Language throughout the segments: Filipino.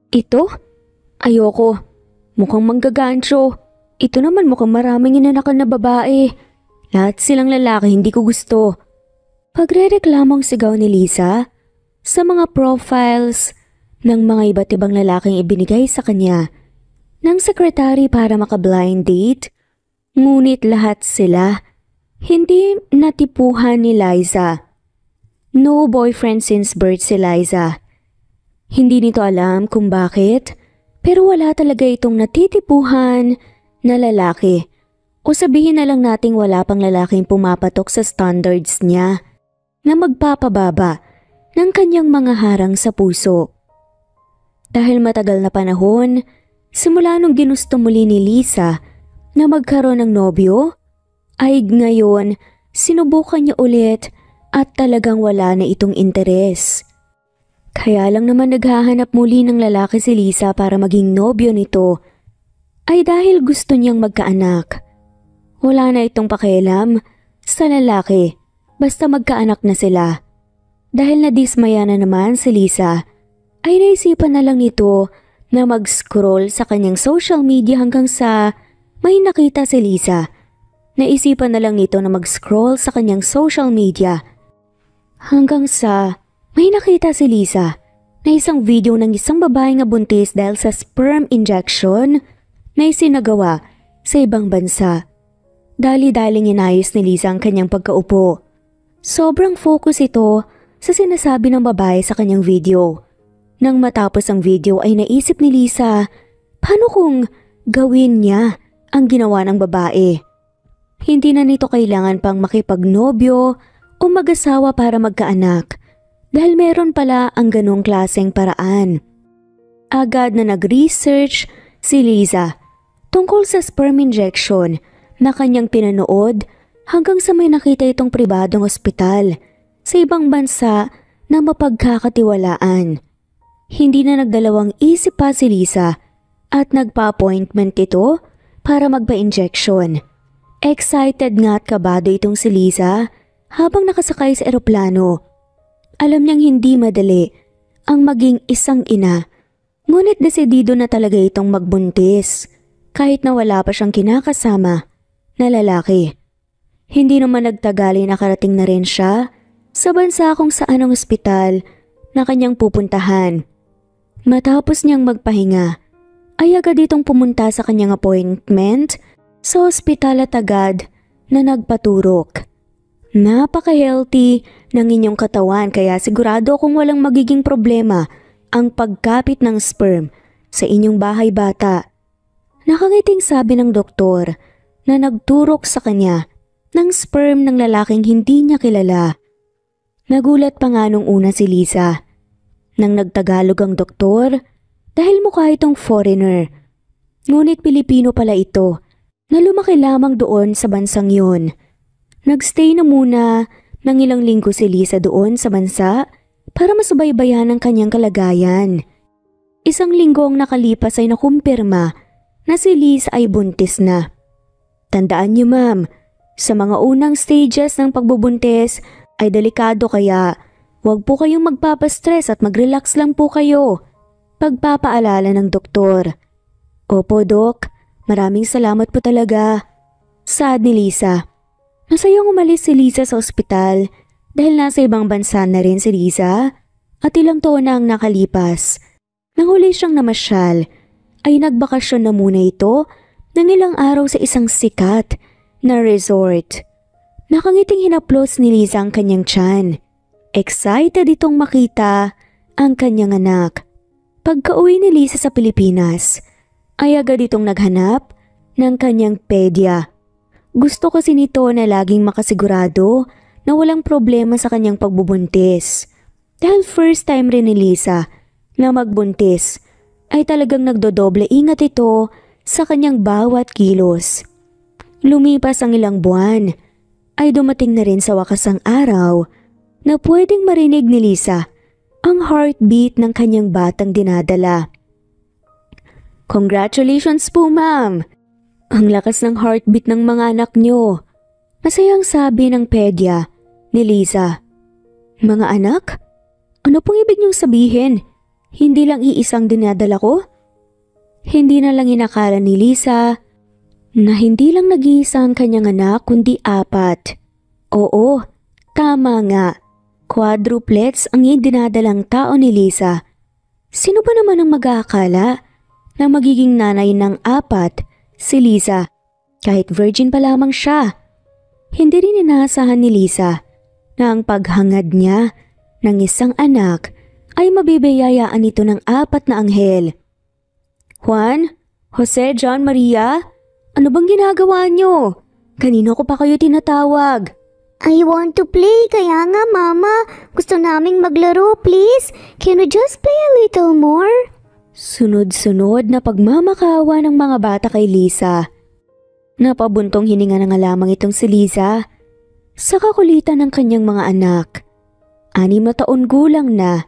Ito? Ayoko. Mukhang manggagancho. Ito naman mukhang maraming inanakan na babae. Lahat silang lalaki, hindi ko gusto. Pagrereklamong sigaw ni Lisa sa mga profiles ng mga iba't ibang lalaking ibinigay sa kanya ng sekretary para maka-blind date. Ngunit lahat sila hindi natipuhan ni Liza. No boyfriend since birth si Liza. Hindi nito alam kung bakit, pero wala talaga itong natitipuhan na lalaki. O sabihin na lang nating wala pang lalaking pumapatok sa standards niya na magpapababa ng kanyang mga harang sa puso. Dahil matagal na panahon, simula nung ginusto muli ni Lisa na magkaroon ng nobyo, ay ngayon sinubukan niya ulit at talagang wala na itong interes. Kaya lang naman naghahanap muli ng lalaki si Lisa para maging nobyo nito ay dahil gusto niyang magkaanak. Wala na itong pakialam sa lalaki basta magkaanak na sila. Dahil nadismaya na naman si Lisa ay naisipan na lang nito na mag-scroll sa kanyang social media hanggang sa may nakita si Lisa. Naisipan na lang nito na mag-scroll sa kanyang social media hanggang sa may nakita si Lisa na isang video ng isang babae nga buntis dahil sa sperm injection na isinagawa sa ibang bansa. Dali-daling inayos ni Lisa ang kanyang pagkaupo. Sobrang focus ito sa sinasabi ng babae sa kanyang video. Nang matapos ang video ay naisip ni Lisa, paano kung gawin niya ang ginawa ng babae? Hindi na nito kailangan pang makipagnobyo o mag-asawa para magkaanak dahil meron pala ang ganong klaseng paraan. Agad na nag-research si Lisa tungkol sa sperm injection na kanyang pinanood hanggang sa may nakita itong pribadong ospital sa ibang bansa na mapagkakatiwalaan. Hindi na nagdalawang isip pa si Lisa at nagpa-appointment ito para magpa-injection. Excited nga at kabado itong si Lisa habang nakasakay sa eroplano. Alam niyang hindi madali ang maging isang ina, ngunit desidido na talaga itong magbuntis kahit na wala pa siyang kinakasama na lalaki. Hindi naman nagtagal ay nakarating na rin siya sa bansa kung saan ang ospital na kanyang pupuntahan. Matapos niyang magpahinga, ay agad itong pumunta sa kanyang appointment sa ospital at agad na nagpaturok. Napaka-healthy ng inyong katawan kaya sigurado kung walang magiging problema ang pagkapit ng sperm sa inyong bahay bata. Nakangiting sabi ng doktor na nagturok sa kanya ng sperm ng lalaking hindi niya kilala. Nagulat pa nga nung una si Lisa nang nagtagalog ang doktor dahil mukha itong foreigner. Ngunit Pilipino pala ito na lumaki lamang doon sa bansang yun. Nagstay na muna ng ilang linggo si Lisa doon sa bansa para masubaybayan ang kanyang kalagayan. Isang linggo ang nakalipas ay nakumpirma na si Lisa ay buntis na. Tandaan niyo ma'am, sa mga unang stages ng pagbubuntis ay delikado kaya huwag po kayong magpapastress at mag-relax lang po kayo. Pagpapaalala ng doktor. Opo Dok, maraming salamat po talaga. Saad ni Lisa. Masayang umalis si Lisa sa ospital dahil nasa ibang bansa na rin si Lisa at ilang taon na ang nakalipas. Nang huli siyang namasyal ay nagbakasyon na muna ito ng ilang araw sa isang sikat na resort. Nakangiting hinaplos ni Lisa ang kanyang tiyan. Excited itong makita ang kanyang anak. Pagka-uwi ni Lisa sa Pilipinas, ay agad itong naghanap ng kanyang pedya. Gusto kasi nito na laging makasigurado na walang problema sa kanyang pagbubuntis. Dahil first time rin ni Lisa na magbuntis, ay talagang nagdodoble ingat ito sa kanyang bawat kilos. Lumipas ang ilang buwan, ay dumating na rin sa wakas ang araw na pwedeng marinig ni Lisa ang heartbeat ng kanyang batang dinadala. Congratulations po ma'am! Ang lakas ng heartbeat ng mga anak niyo. Masayang sabi ng pedya ni Lisa. Mga anak? Ano pong ibig niyong sabihin? Hindi lang iisang dinadala ko? Hindi na lang inakala ni Lisa na hindi lang nag-iisa ang kanyang anak kundi 4. Oo, tama nga. Quadruplets ang dinadalang tao ni Lisa. Sino ba naman ang mag-aakala na magiging nanay ng 4 si Lisa kahit virgin pa lamang siya? Hindi rin inaasahan ni Lisa na ang paghangad niya ng isang anak ay mabibiyayaan ito ng 4 na anghel. Juan, Jose, John, Maria, ano bang ginagawa niyo? Kanino ko pa kayo tinatawag? I want to play, kaya nga mama. Gusto naming maglaro, please. Can we just play a little more? Sunod-sunod na pagmamakawa ng mga bata kay Lisa. Napabuntong hininga na nga lamang itong si Lisa sa kakulitan ng kanyang mga anak. 6 na taon gulang na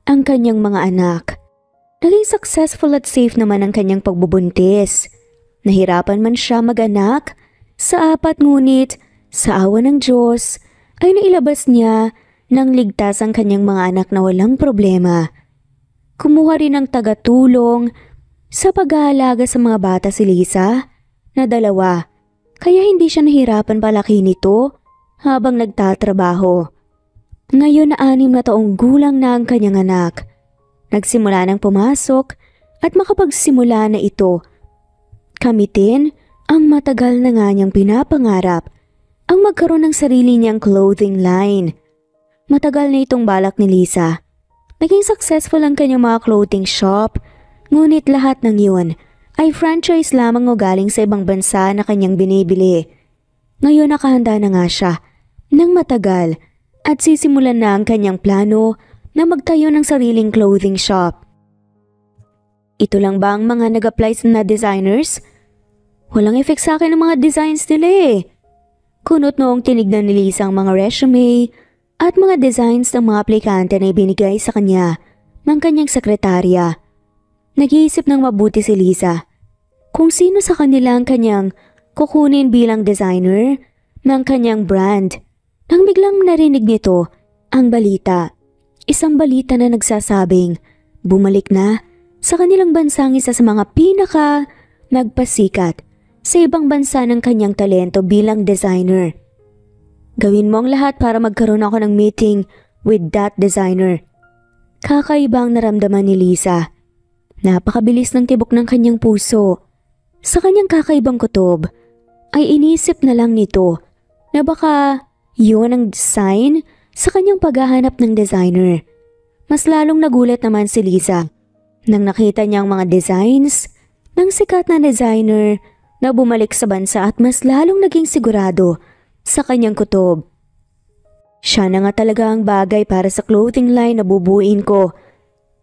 ang kanyang mga anak. Naging successful at safe naman ang kanyang pagbubuntis. Nahirapan man siya mag-anak sa 4 ngunit sa awa ng Diyos ay nailabas niya ng ligtas ang kanyang mga anak na walang problema. Kumuha rin ng tagatulong sa pag-aalaga sa mga bata si Lisa na 2, kaya hindi siya nahirapan palaki nito habang nagtatrabaho. Ngayon na 6 na taong gulang na ang kanyang anak, nagsimula ng pumasok at makapagsimula na ito. Kamitin ang matagal na nga niyang pinapangarap, ang magkaroon ng sarili niyang clothing line. Matagal na itong balak ni Lisa. Naging successful ang kanyang mga clothing shop, ngunit lahat ng yun ay franchise lamang o galing sa ibang bansa na kanyang binibili. Ngayon nakahanda na nga siya ng matagal at sisimulan na ang kanyang plano na magtayo ng sariling clothing shop. Ito lang ba ang mga nag-apply na designers? Walang effect sa akin ang mga designs nila eh. Kunot noong tinignan ni Lisa ang mga resume at mga designs ng mga aplikante na ibinigay sa kanya ng kanyang sekretarya. Nag-iisip ng mabuti si Lisa kung sino sa kanila ang kanyang kukunin bilang designer ng kanyang brand. Nang biglang narinig nito ang balita. Isang balita na nagsasabing bumalik na sa kanilang bansang isa sa mga nagpasikat sa ibang bansa ng kanyang talento bilang designer. Gawin mo ang lahat para magkaroon ako ng meeting with that designer. Kakaibang naramdaman ni Lisa. Napakabilis ng tibok ng kanyang puso. Sa kanyang kakaibang kutob, ay inisip na lang nito na baka yun ang sign sa kanyang paghahanap ng designer. Mas lalong nagulat naman si Lisa nang nakita niya ang mga designs ng sikat na designer na bumalik sa bansa at mas lalong naging sigurado sa kanyang kutob. Siya na nga talaga ang bagay para sa clothing line na bubuin ko.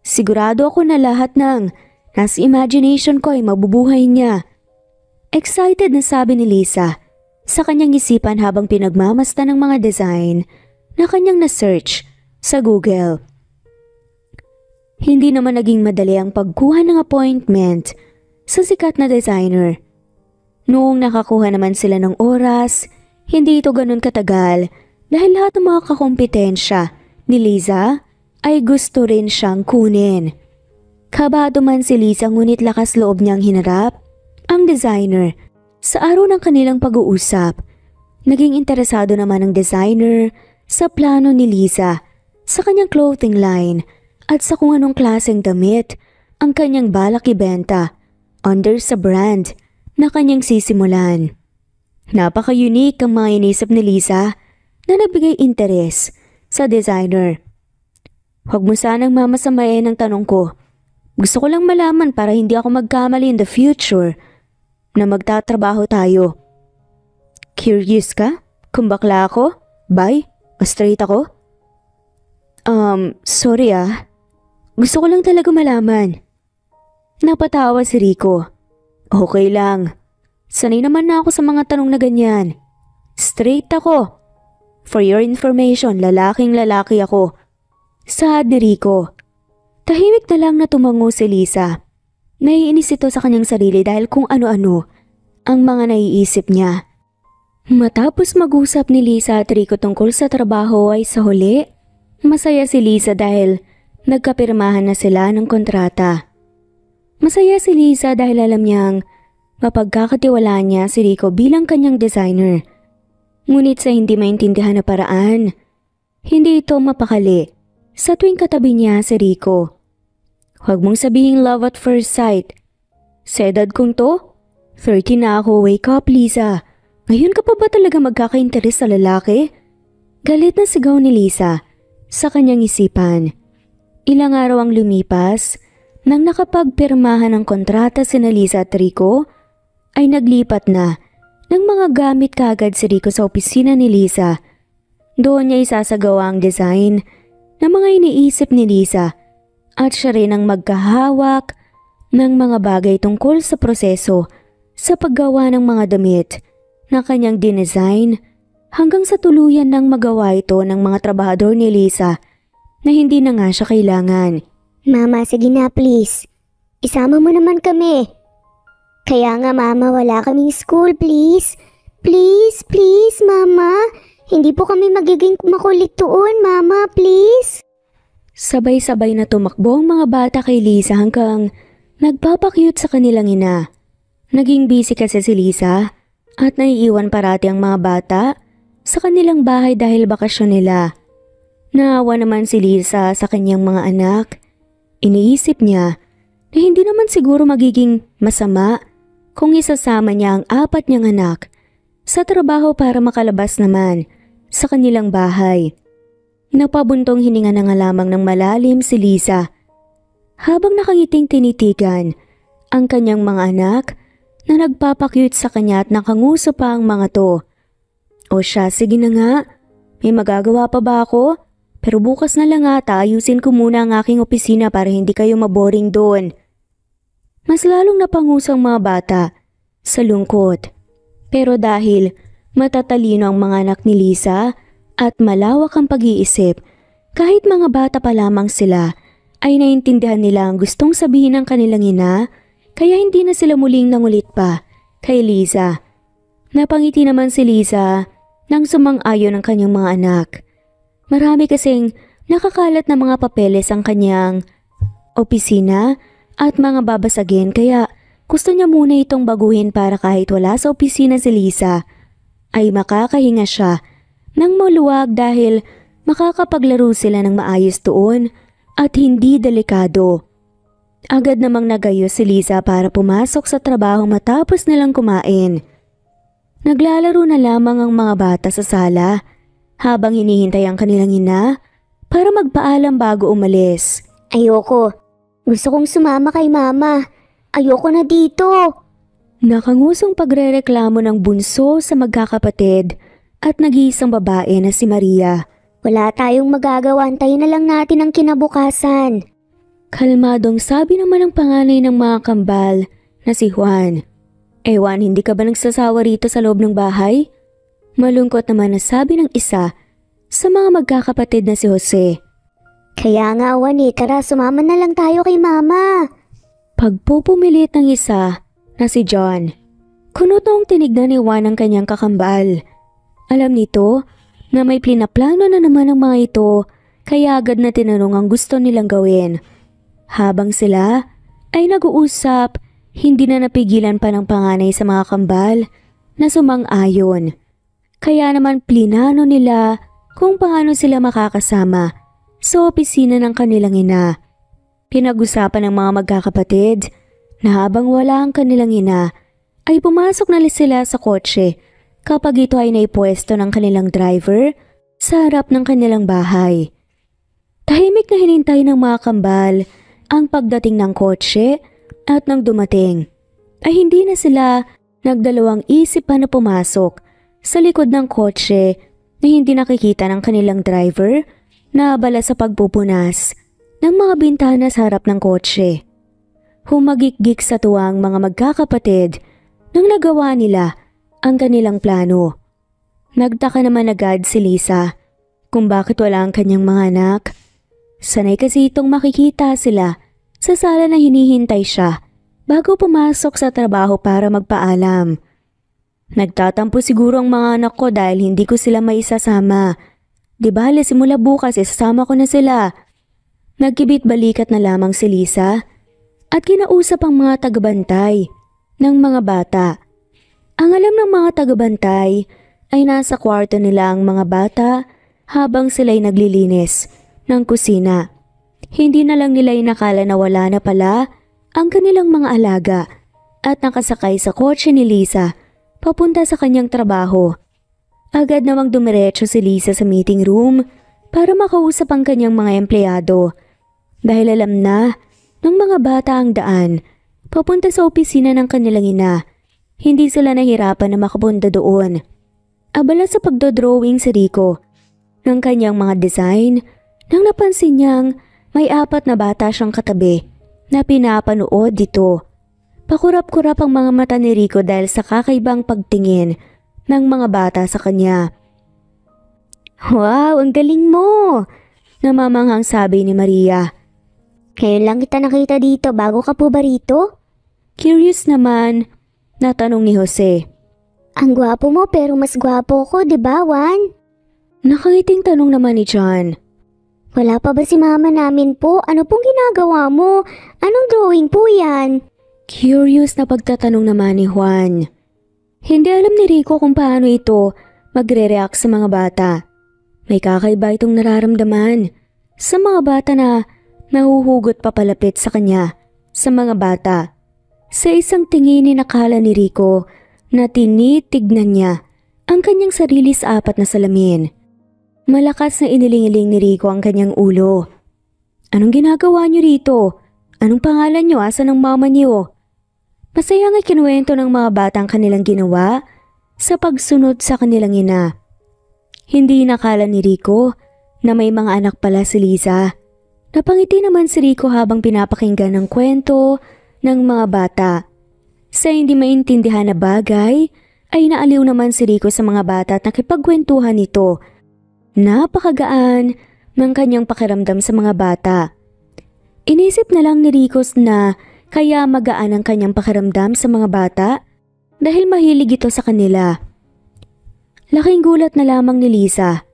Sigurado ako na lahat ng nasa imagination ko ay mabubuhay niya. Excited na sabi ni Lisa sa kanyang isipan habang pinagmamasdan ng mga design na kanyang na-search sa Google. Hindi naman naging madali ang pagkuha ng appointment sa sikat na designer. Noong nakakuha naman sila ng oras, hindi ito ganun katagal dahil lahat ng mga kakompetensya ni Lisa ay gusto rin siyang kunin. Kabado man si Lisa ngunit lakas loob niyang hinarap ang designer. Sa araw ng kanilang pag-uusap, naging interesado naman ang designer sa plano ni Lisa sa kanyang clothing line at sa kung anong klaseng damit ang kanyang balak ibenta under sa brand na kanyang sisimulan. Napaka-unique ang mga inisip ni Lisa na nagbigay interes sa designer. Huwag mo sanang mamasamain ang tanong ko. Gusto ko lang malaman para hindi ako magkamali in the future na magtatrabaho tayo. Curious ka? Kung bakla ako? Bi? O straight ako? Sorry ah. Gusto ko lang talaga malaman. Napatawa si Rico. Okay lang. Sanay naman na ako sa mga tanong na ganyan. Straight ako. For your information, lalaking-lalaki ako. Saad ni Rico. Tahimik na lang na tumango si Lisa. Naiinis ito sa kanyang sarili dahil kung ano-ano ang mga naiisip niya. Matapos mag-usap ni Lisa at Rico tungkol sa trabaho ay sa huli, masaya si Lisa dahil Nagkapirmahan na sila ng kontrata. Masaya si Lisa dahil alam niyang mapagkakatiwalaan niya si Rico bilang kanyang designer. Ngunit sa hindi maintindihan na paraan, hindi ito mapakali sa tuwing katabi niya si Rico. Huwag mong sabihing love at first sight. Sa edad kong to, 30 na ako, wake up Lisa. Ngayon ka pa ba talaga magkaka-interes sa lalaki? Galit na sigaw ni Lisa sa kanyang isipan. Ilang araw ang lumipas, nang nakapagpirmahan ng kontrata sina Lisa at Rico, ay naglipat na ng mga gamit kaagad si Rico sa opisina ni Lisa. Doon niya isasagawa ang design ng mga iniisip ni Lisa at siya rin ang magkahawak ng mga bagay tungkol sa proseso sa paggawa ng mga damit na kanyang dinesign hanggang sa tuluyan ng magawa ito ng mga trabahador ni Lisa na hindi na nga siya kailangan. Mama, sige na please. Isama mo naman kami. Kaya nga mama, wala kaming school, please. Please, mama. Hindi po kami magiging makulit doon, mama, please. Sabay-sabay na tumakbo ang mga bata kay Lisa hanggang nagpapakyut sa kanilang ina. Naging busy kasi si Lisa at naiiwan parati ang mga bata sa kanilang bahay dahil bakasyon nila. Naawa naman si Lisa sa kanyang mga anak. Iniisip niya na hindi naman siguro magiging masama kung isasama niya ang 4 niyang anak sa trabaho para makalabas naman sa kanilang bahay. Napabuntong hininga na nga lamang ng malalim si Lisa habang nakangiting tinitigan ang kanyang mga anak na nagpapakyut sa kanya at nakanguso pa ang mga to. O siya, sige na nga, may magagawa pa ba ako? Pero bukas na lang ayusin ko muna ang aking opisina para hindi kayo maboring doon. Mas lalong napangusang mga bata sa lungkot. Pero dahil matatalino ang mga anak ni Lisa at malawak ang pag-iisip, kahit mga bata pa lamang sila, ay naintindihan nila ang gustong sabihin ng kanilang ina, kaya hindi na sila muling nangulit pa kay Lisa. Napangiti naman si Lisa nang sumang-ayon ang kanyang mga anak. Marami kasing nakakalat na mga papeles ang kanyang opisina at mga babasagin kaya gusto niya muna itong baguhin para kahit wala sa opisina si Lisa ay makakahinga siya ng maluwag dahil makakapaglaro sila ng maayos doon at hindi delikado. Agad namang nagayos si Lisa para pumasok sa trabaho matapos nilang kumain. Naglalaro na lamang ang mga bata sa sala habang hinihintay ang kanilang ina para magpaalam bago umalis. Ayoko. Gusto kong sumama kay mama. Ayoko na dito. Nakangusong pagrereklamo ng bunso sa magkakapatid at nag-iisang babae na si Maria. Wala tayong magagawa, antayin na lang natin ang kinabukasan. Kalmadong sabi naman ng panganay ng mga kambal na si Juan. Ewan, hindi ka ba nagsasawa rito sa loob ng bahay? Malungkot naman na sabi ng isa sa mga magkakapatid na si Jose. Kaya nga Juan tara sumama na lang tayo kay mama. Pagpupumilit ng isa na si John. Kunotong tinignan ni Juan ang kanyang kakambal. Alam nito na may plinaplano na naman ang mga ito kaya agad na tinanong ang gusto nilang gawin. Habang sila ay nag-uusap, hindi na napigilan pa ng panganay sa mga kambal na sumang-ayon. Kaya naman plinano nila kung paano sila makakasama sa opisina ng kanilang ina. Pinag-usapan ng mga magkakapatid na habang wala ang kanilang ina ay pumasok na sila sa kotse kapag ito ay naipwesto ng kanilang driver sa harap ng kanilang bahay. Tahimik na hinintay ng mga kambal ang pagdating ng kotse at nang dumating ay hindi na sila nagdalawang isip pa na pumasok sa likod ng kotse na hindi nakikita ng kanilang driver na abala sa pagpupunas ng mga bintana sa harap ng kotse. Humagikgik sa tuwa ang mga magkakapatid nang nagawa nila ang kanilang plano. Nagtaka naman agad si Lisa kung bakit wala ang kanyang mga anak. Sanay kasi itong makikita sila sa sala na hinihintay siya bago pumasok sa trabaho para magpaalam. Nagtatampo siguro ang mga anak ko dahil hindi ko sila maisasama. Di bale simula bukas isasama ko na sila. Nagkibit-balikat na lamang si Lisa at kinausap ang mga tagabantay ng mga bata. Ang alam ng mga tagabantay ay nasa kwarto nila ang mga bata habang sila'y naglilinis ng kusina. Hindi na lang nila inakala na wala na pala ang kanilang mga alaga at nakasakay sa kotse ni Lisa papunta sa kanyang trabaho. Agad namang dumiretso si Lisa sa meeting room para makausap ang kanyang mga empleyado dahil alam na ng mga bata ang daan papunta sa opisina ng kanilang ina. Hindi sila nahirapan na makapunta doon. Abala sa pagdodrawing si Rico ng kanyang mga design nang napansin niyang may 4 na bata siyang katabi na pinapanood dito. Pakurap-kurap ang mga mata ni Rico dahil sa kakaibang pagtingin ng mga bata sa kanya. "Wow, ang galing mo!" Namamanghang sabi ni Maria. Ngayon lang kita nakita dito, bago ka po ba rito? Curious naman na tanong ni Jose. Ang gwapo mo pero mas gwapo ko, di ba, Juan? Nakangiting tanong naman ni John. Wala pa ba si mama namin po? Ano pong ginagawa mo? Anong drawing po yan? Curious na pagtatanong naman ni Juan. Hindi alam ni Rico kung paano ito magre-react sa mga bata. May kakaiba itong nararamdaman sa mga bata na nahuhugot papalapit sa kanya sa mga bata. Sa isang tingin nakala ni Rico na tinitignan niya ang kanyang sarili sa 4 na salamin. Malakas na iniling-iling ni Rico ang kanyang ulo. Anong ginagawa niyo rito? Anong pangalan niyo? Asan ang mama niyo? Masaya nga kinuwento ng mga bata ang kanilang ginawa sa pagsunod sa kanilang ina. Hindi nakala ni Rico na may mga anak pala si Lisa. Napangiti naman si Rico habang pinapakinggan ng kwento ng mga bata. Sa hindi maintindihan na bagay, ay naaliw naman si Rico sa mga bata at nakipagkwentuhan nito. Napakagaan ng kanyang pakiramdam sa mga bata. Inisip na lang ni Rico na kaya magaan ang kanyang pakiramdam sa mga bata dahil mahilig ito sa kanila. Laking gulat na lamang ni Lisa.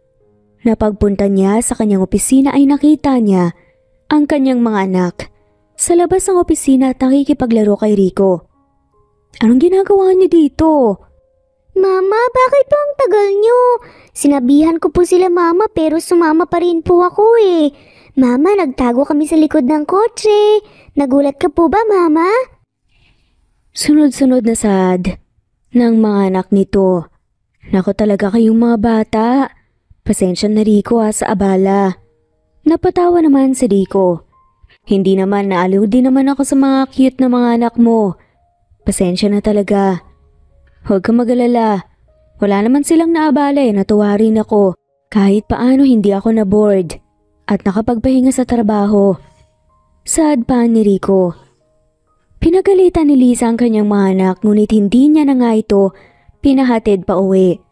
Napagpunta niya sa kanyang opisina ay nakita niya ang kanyang mga anak sa labas ng opisina at nakikipaglaro kay Rico. Anong ginagawa niyo dito? Mama, bakit po ang tagal niyo? Sinabihan ko po sila mama pero sumama pa rin po ako eh. Mama, nagtago kami sa likod ng kotse. Nagulat ka po ba, mama? Sunod-sunod na sad ng mga anak nito. Nako talaga kayong mga bata. Pasensya na Rico sa abala. Napatawa naman si Rico. Hindi naman, naaliw din naman ako sa mga cute na mga anak mo. Pasensya na talaga. Huwag kang mag-alala. Wala naman silang naabala natuwa rin ako. Kahit paano hindi ako na-bored at nakapagpahinga sa trabaho. Sad pa ni Rico. Pinagalitan ni Lisa ang kanyang mga anak ngunit hindi niya na nga ito pinahatid pa uwi.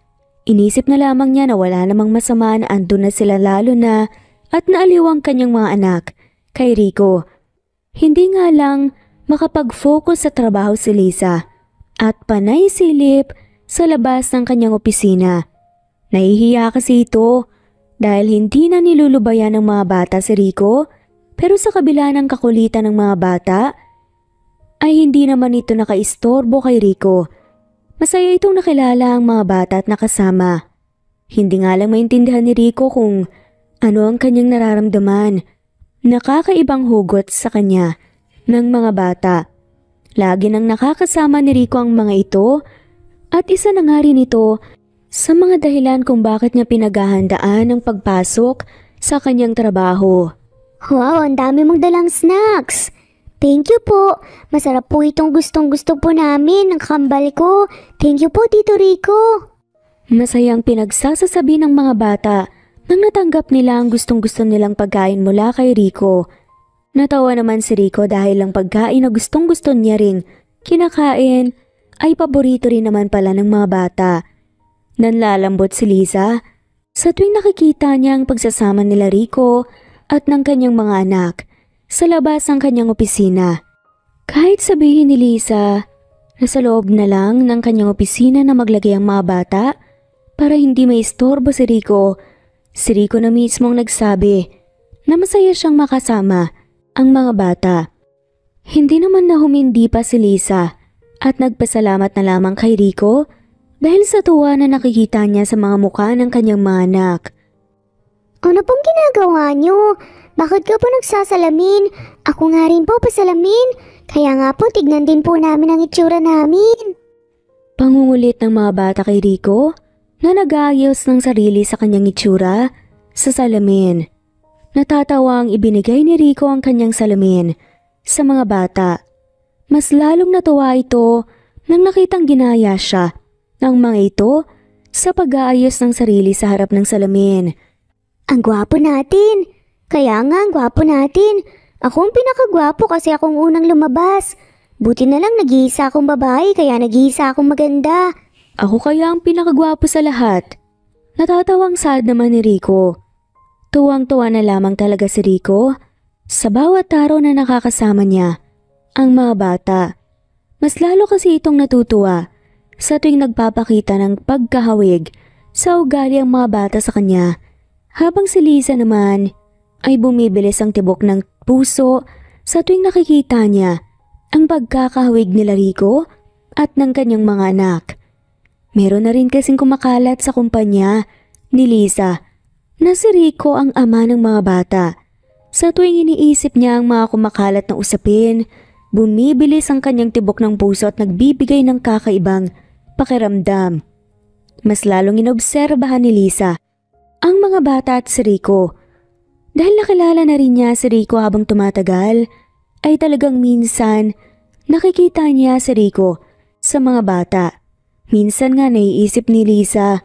Inisip na lamang niya na wala namang masama na andun na sila lalo na at naaliw ang kanyang mga anak kay Rico. Hindi nga lang makapag-focus sa trabaho si Lisa at panay silip sa labas ng kanyang opisina. Nahihiya kasi ito dahil hindi na nilulubayan ng mga bata si Rico pero sa kabila ng kakulitan ng mga bata ay hindi naman ito nakaistorbo kay Rico. Masaya itong nakilala ang mga bata at nakasama. Hindi nga lang maintindihan ni Rico kung ano ang kanyang nararamdaman. Nakakaibang hugot sa kanya ng mga bata. Lagi nang nakakasama ni Rico ang mga ito at isa na nga rin ito sa mga dahilan kung bakit niya pinaghahandaan ang pagpasok sa kanyang trabaho. Wow, ang dami mong dalang snacks. Thank you po. Masarap po itong gustong-gusto po namin, ang kambal ko. Thank you po, Tito Rico. Masayang pinagsasasabi ng mga bata nang natanggap nila ang gustong-gusto nilang pagkain mula kay Rico. Natawa naman si Rico dahil ang pagkain na gustong-gusto niya ring kinakain ay paborito rin naman pala ng mga bata. Nanlalambot si Lisa sa tuwing nakikita niya ang pagsasama nila Rico at ng kanyang mga anak sa labas ng kanyang opisina. Kahit sabihin ni Lisa na sa loob na lang ng kanyang opisina na maglagay ang mga bata para hindi may istorbo si Rico na mismong nagsabi na masaya siyang makasama ang mga bata. Hindi naman na humindi pa si Lisa at nagpasalamat na lamang kay Rico dahil sa tuwa na nakikita niya sa mga mukha ng kanyang mga anak. Ano pong ginagawa niyo? Bakit ka po nagsasalamin? Ako nga rin po pasalamin. Kaya nga po tignan din po namin ang itsura namin. Pangungulit ng mga bata kay Rico na nag-aayos ng sarili sa kanyang itsura sa salamin. Natatawa ang ibinigay ni Rico ang kanyang salamin sa mga bata. Mas lalong natuwa ito nang nakitang ginaya siya ng mga ito sa pag-aayos ng sarili sa harap ng salamin. Ang gwapo natin. Kaya nga ang gwapo natin. Ako ang pinakagwapo kasi akong unang lumabas. Buti na lang nag-iisa akong babae kaya nag-iisa akong maganda. Ako kaya ang pinakagwapo sa lahat. Natatawang sad naman ni Rico. Tuwang-tuwa na lamang talaga si Rico sa bawat araw na nakakasama niya ang mga bata. Mas lalo kasi itong natutuwa sa tuwing nagpapakita ng pagkahawig sa ugali ang mga bata sa kanya. Habang si Lisa naman ay bumibilis ang tibok ng puso sa tuwing nakikita niya ang pagkakahawig nila Rico at ng kanyang mga anak. Meron na rin kasing kumakalat sa kumpanya ni Lisa na si Rico ang ama ng mga bata. Sa tuwing iniisip niya ang mga kumakalat na usapin, bumibilis ang kanyang tibok ng puso at nagbibigay ng kakaibang pakiramdam. Mas lalong inobserbahan ni Lisa ang mga bata at si Rico. Dahil nakilala na rin niya si Rico habang tumatagal, ay talagang minsan nakikita niya si Rico sa mga bata. Minsan nga naiisip ni Lisa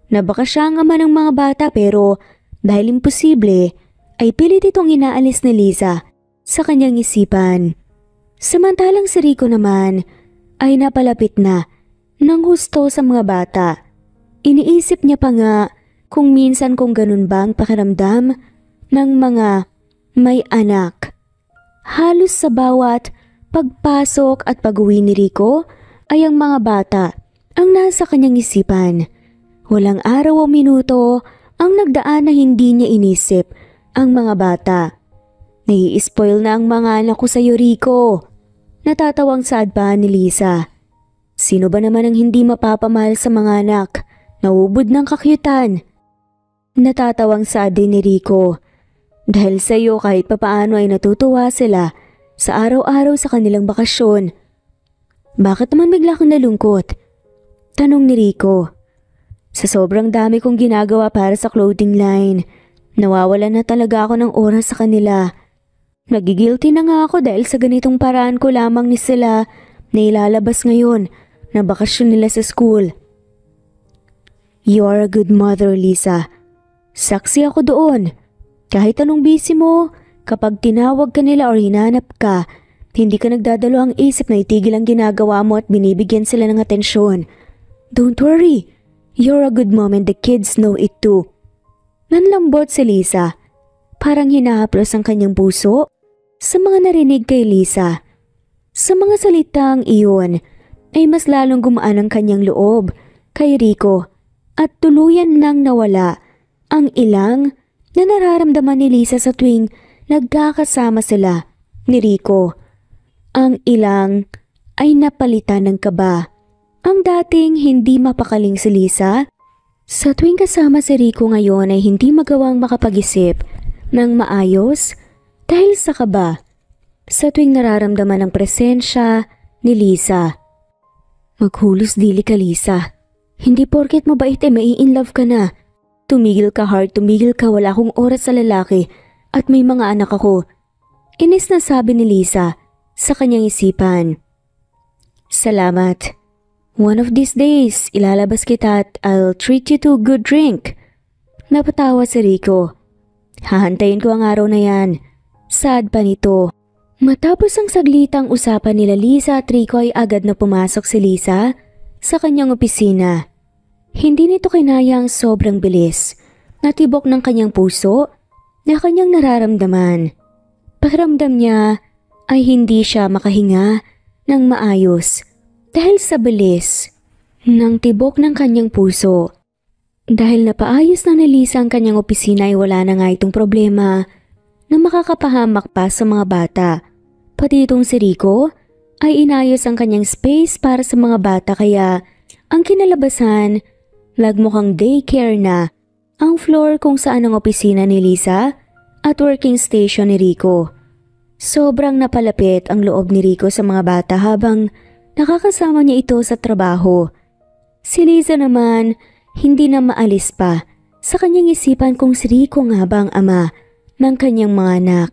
na baka siya ang ama ng mga bata pero dahil imposible ay pilit itong inaalis ni Lisa sa kanyang isipan. Samantalang si Rico naman ay napalapit na ng husto sa mga bata. Iniisip niya pa nga kung minsan kung ganun ba ang pakiramdam ng mga may anak. Halos sa bawat pagpasok at pag-uwi ni Rico ay ang mga bata ang nasa kanyang isipan. Walang araw o minuto ang nagdaan na hindi niya inisip ang mga bata. Nai-spoil na ang mga anak ko sa iyo, Rico. Natatawang sad pa ni Lisa. Sino ba naman ang hindi mapapamahal sa mga anak? Naubod ng kakyutan. Natatawang sad din ni Rico. Dahil sa iyo kahit papaano ay natutuwa sila sa araw-araw sa kanilang bakasyon. Bakit naman bigla kang nalungkot? Tanong ni Rico. Sa sobrang dami kong ginagawa para sa clothing line, nawawala na talaga ako ng oras sa kanila. Nagigilty na nga ako dahil sa ganitong paraan ko lamang ni sila na ilalabas ngayon na bakasyon nila sa school. You are a good mother, Lisa. Saksi ako doon. Kahit anong busy mo, kapag tinawag ka nila or hinanap ka, hindi ka nagdadalo ang isip na itigil ang ginagawa mo at binibigyan sila ng atensyon. Don't worry, you're a good mom and the kids know it too. Nanlambot si Lisa. Parang hinahaplos ang kanyang puso sa mga narinig kay Lisa. Sa mga salitang iyon ay mas lalong gumaan ang kanyang loob kay Rico at tuluyan nang nawala ang ilang na nararamdaman ni Lisa sa tuwing nagkakasama sila ni Rico. Ang ilang ay napalitan ng kaba. Ang dating hindi mapakaling si Lisa, sa tuwing kasama si Rico ngayon ay hindi magawang makapag-isip ng maayos dahil sa kaba. Sa tuwing nararamdaman ang presensya ni Lisa. Maghulos dili ka, Lisa. Hindi porket mabait ay mai-inlove ka na. Tumigil ka, heart, tumigil ka, wala akong oras sa lalaki at may mga anak ako. Inis na sabi ni Lisa sa kanyang isipan. Salamat. One of these days, ilalabas kita at I'll treat you to a good drink. Napatawa si Rico. Hahantayin ko ang araw na yan. Sad pa nito. Matapos ang saglitang usapan nila Lisa at Rico ay agad na pumasok si Lisa sa kanyang opisina. Hindi nito kinaya ang sobrang bilis, natibok ng kanyang puso na kanyang nararamdaman. Pakiramdam niya ay hindi siya makahinga ng maayos dahil sa bilis ng tibok ng kanyang puso. Dahil napaayos na ni Lisa ang kanyang opisina ay wala na nga itong problema na makakapahamak pa sa mga bata. Pati itong si Rico ay inayos ang kanyang space para sa mga bata kaya ang kinalabasan, nagmukhang daycare na ang floor kung saan ang opisina ni Lisa at working station ni Rico. Sobrang napalapit ang loob ni Rico sa mga bata habang nakakasama niya ito sa trabaho. Si Lisa naman hindi na maalis pa sa kanyang isipan kung si Rico nga ba ang ama ng kanyang mga anak.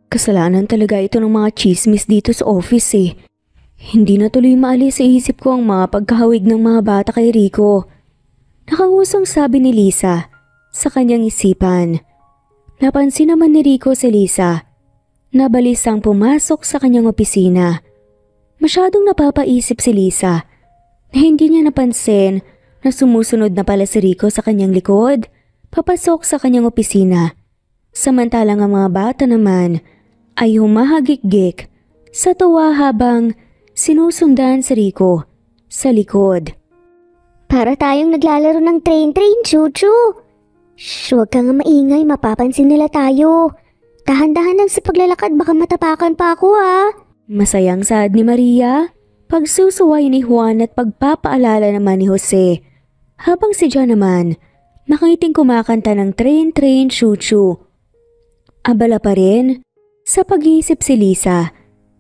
Kasalanan talaga ito ng mga chismis dito sa office eh. Hindi na tuloy maalis sa isip ko ang mga pagkahawig ng mga bata kay Rico. Nakangusong sabi ni Lisa sa kanyang isipan. Napansin naman ni Rico si Lisa na balisang pumasok sa kanyang opisina. Masyadong napapaisip si Lisa na hindi niya napansin na sumusunod na pala si Rico sa kanyang likod, papasok sa kanyang opisina. Samantalang ang mga bata naman ay humahagik-gik sa tuwa habang sinusundan si Rico sa likod. Para tayong naglalaro ng train-train, Chuchu. Shh, huwag ka nga maingay, mapapansin nila tayo. Dahan-dahan lang sa paglalakad, baka matapakan pa ako ha. Masayang saad ni Maria, pagsusuway ni Juan at pagpapaalala naman ni Jose. Habang si John naman, nakangiting kumakanta ng train-train chuchu. Abala pa rin sa pag-iisip si Lisa,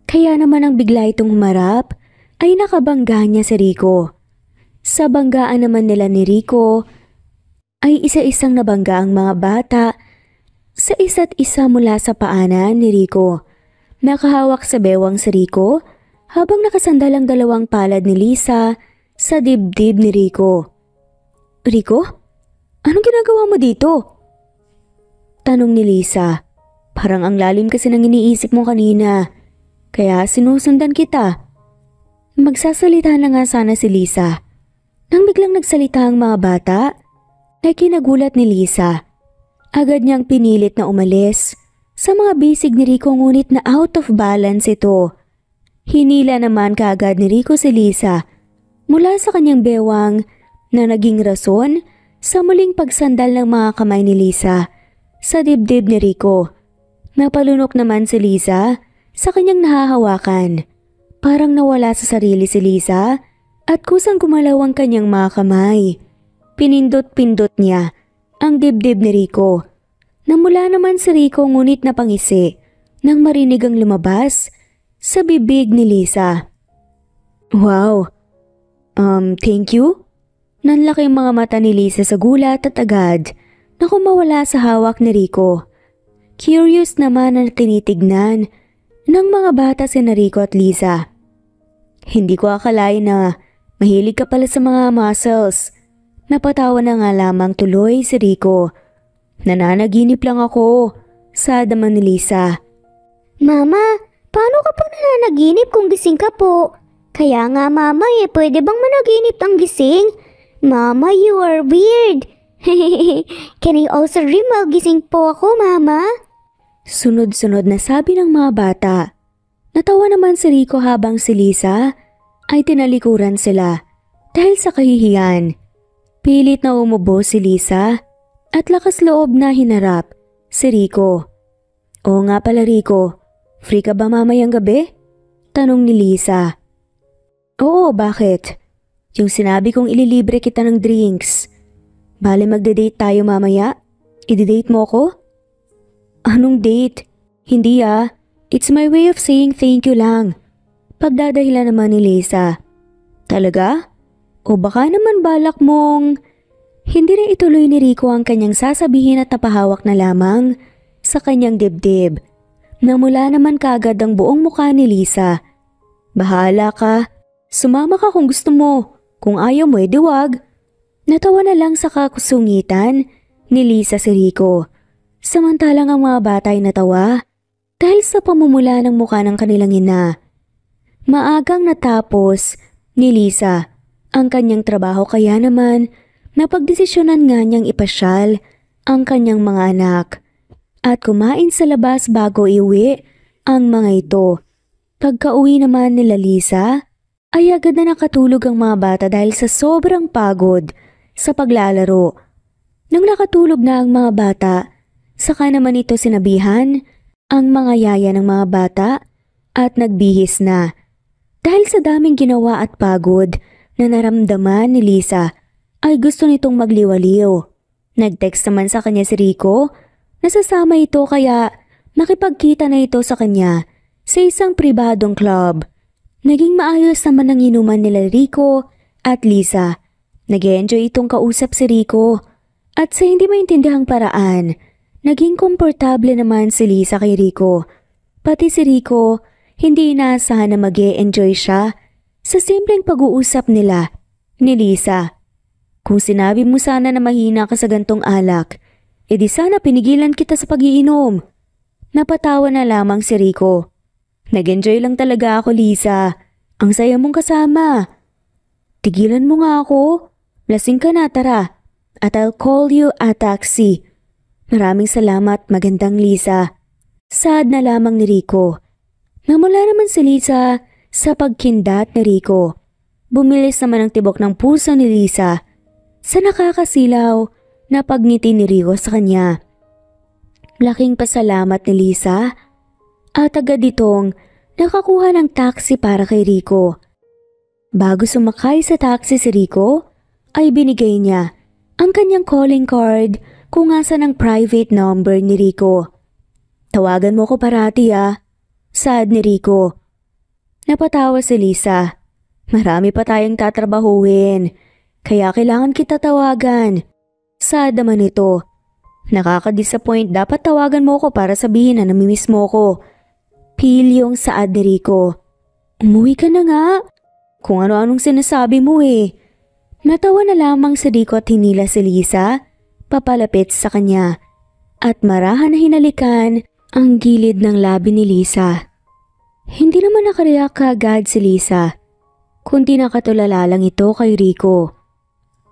kaya naman ang bigla itong humarap ay nakabangga niya si Rico. Sa banggaan naman nila ni Rico ay isa-isang nabangga ang mga bata sa isa't isa mula sa paanan ni Rico. Nakahawak sa bewang si Rico habang nakasandal ang dalawang palad ni Lisa sa dibdib ni Rico. Rico? Anong ginagawa mo dito? Tanong ni Lisa. Parang ang lalim kasi ng iniisip mo kanina, kaya sinusundan kita. Magsasalita na nga sana si Lisa. Nang biglang nagsalita ang mga bata, ay kinagulat ni Lisa. Agad niyang pinilit na umalis sa mga bisig ni Rico ngunit na out of balance ito. Hinila naman kaagad ni Rico si Lisa mula sa kanyang bewang na naging rason sa muling pagsandal ng mga kamay ni Lisa sa dibdib ni Rico. Napalunok naman si Lisa sa kanyang nahahawakan. Parang nawala sa sarili si Lisa at kusang gumalaw ang kanyang mga kamay. Pinindot-pindot niya ang dibdib ni Rico. Namula naman si Rico ngunit napangisi nang marinig ang lumabas sa bibig ni Lisa. Wow! Thank you? Nanlaki ang mga mata ni Lisa sa gulat at agad na kumawala sa hawak ni Rico. Curious naman na tinitignan ng mga bata si Rico at Lisa. Hindi ko akalain na mahilig ka pala sa mga muscles. Napatawa na nga lamang tuloy si Rico. Nananaginip lang ako, sad naman ni Lisa. Mama, paano ka pang nananaginip kung gising ka po? Kaya nga mama pwede bang managinip ang gising? Mama, you are weird. Can I also dream while gising po ako, mama? Sunod-sunod na sabi ng mga bata. Natawa naman si Rico habang si Lisa ay tinalikuran sila dahil sa kahihiyan. Pilit na umubo si Lisa at lakas loob na hinarap si Rico. Oo nga pala Rico, free ka ba mamayang gabi? Tanong ni Lisa. Oo, bakit? Yung sinabi kong ililibre kita ng drinks. Bale magde-date tayo mamaya? I-date mo ko? Anong date? Hindi it's my way of saying thank you lang. Pagdadahilan naman ni Lisa. Talaga? O baka naman balak mong... Hindi na ituloy ni Rico ang kanyang sasabihin at napahawak na lamang sa kanyang dibdib. Namula naman kaagad ang buong mukha ni Lisa. Bahala ka. Sumama ka kung gusto mo. Kung ayaw mo wag. Natawa na lang sa kakusungitan ni Lisa si Rico. Samantalang ang mga bata ay natawa dahil sa pamumula ng mukha ng kanilang ina. Maagang natapos ni Lisa ang kanyang trabaho kaya naman napagdesisyonan nga niyang ipasyal ang kanyang mga anak at kumain sa labas bago iuwi ang mga ito. Pagka-uwi naman nila Lisa ay agad na nakatulog ang mga bata dahil sa sobrang pagod sa paglalaro. Nang nakatulog na ang mga bata, Saka naman ito sinabihan ang mga yaya ng mga bata at nagbihis na. Dahil sa daming ginawa at pagod na naramdaman ni Lisa ay gusto nitong magliwaliw. Nag-text naman sa kanya si Rico na sasama ito kaya nakipagkita na ito sa kanya sa isang pribadong club. Naging maayos naman ang inuman nila Rico at Lisa. Nag-enjoy itong kausap si Rico at sa hindi maintindihang paraan, naging komportable naman si Lisa kay Rico. Pati si Rico, hindi inaasahan na mag-e-enjoy siya sa simpleng pag-uusap nila ni Lisa. Kung sinabi mo sana na mahina ka sa gantong alak, edi sana pinigilan kita sa pag-iinom. Napatawa na lamang si Rico. Nag-enjoy lang talaga ako, Lisa. Ang saya mong kasama. Tigilan mo nga ako. Lasing ka na, tara. At I'll call you a taxi. Maraming salamat, magandang Lisa. Sad na lamang ni Rico. Namula naman si Lisa sa pagkindat ni Rico. Bumilis naman ang tibok ng puso ni Lisa sa nakakasilaw na pagngiti ni Rico sa kanya. Laking pasalamat ni Lisa at agad itong nakakuha ng taxi para kay Rico. Bago sumakay sa taxi si Rico, ay binigay niya ang kanyang calling card kung asan ang private number ni Rico. Tawagan mo ko parati Sad ni Rico. Napatawa si Lisa. Marami pa tayong tatrabahuin, kaya kailangan kita tawagan. Sad naman ito. Nakaka-disappoint, dapat tawagan mo ko para sabihin na namimiss mo ko. Feel yung saad ni Rico. Umuwi ka na nga. Kung ano-anong sinasabi mo Natawa na lamang si Rico at hinila si Lisa papalapit sa kanya at marahan na hinalikan ang gilid ng labi ni Lisa. Hindi naman nakareact kaagad si Lisa, kundi nakatulala lang ito kay Rico.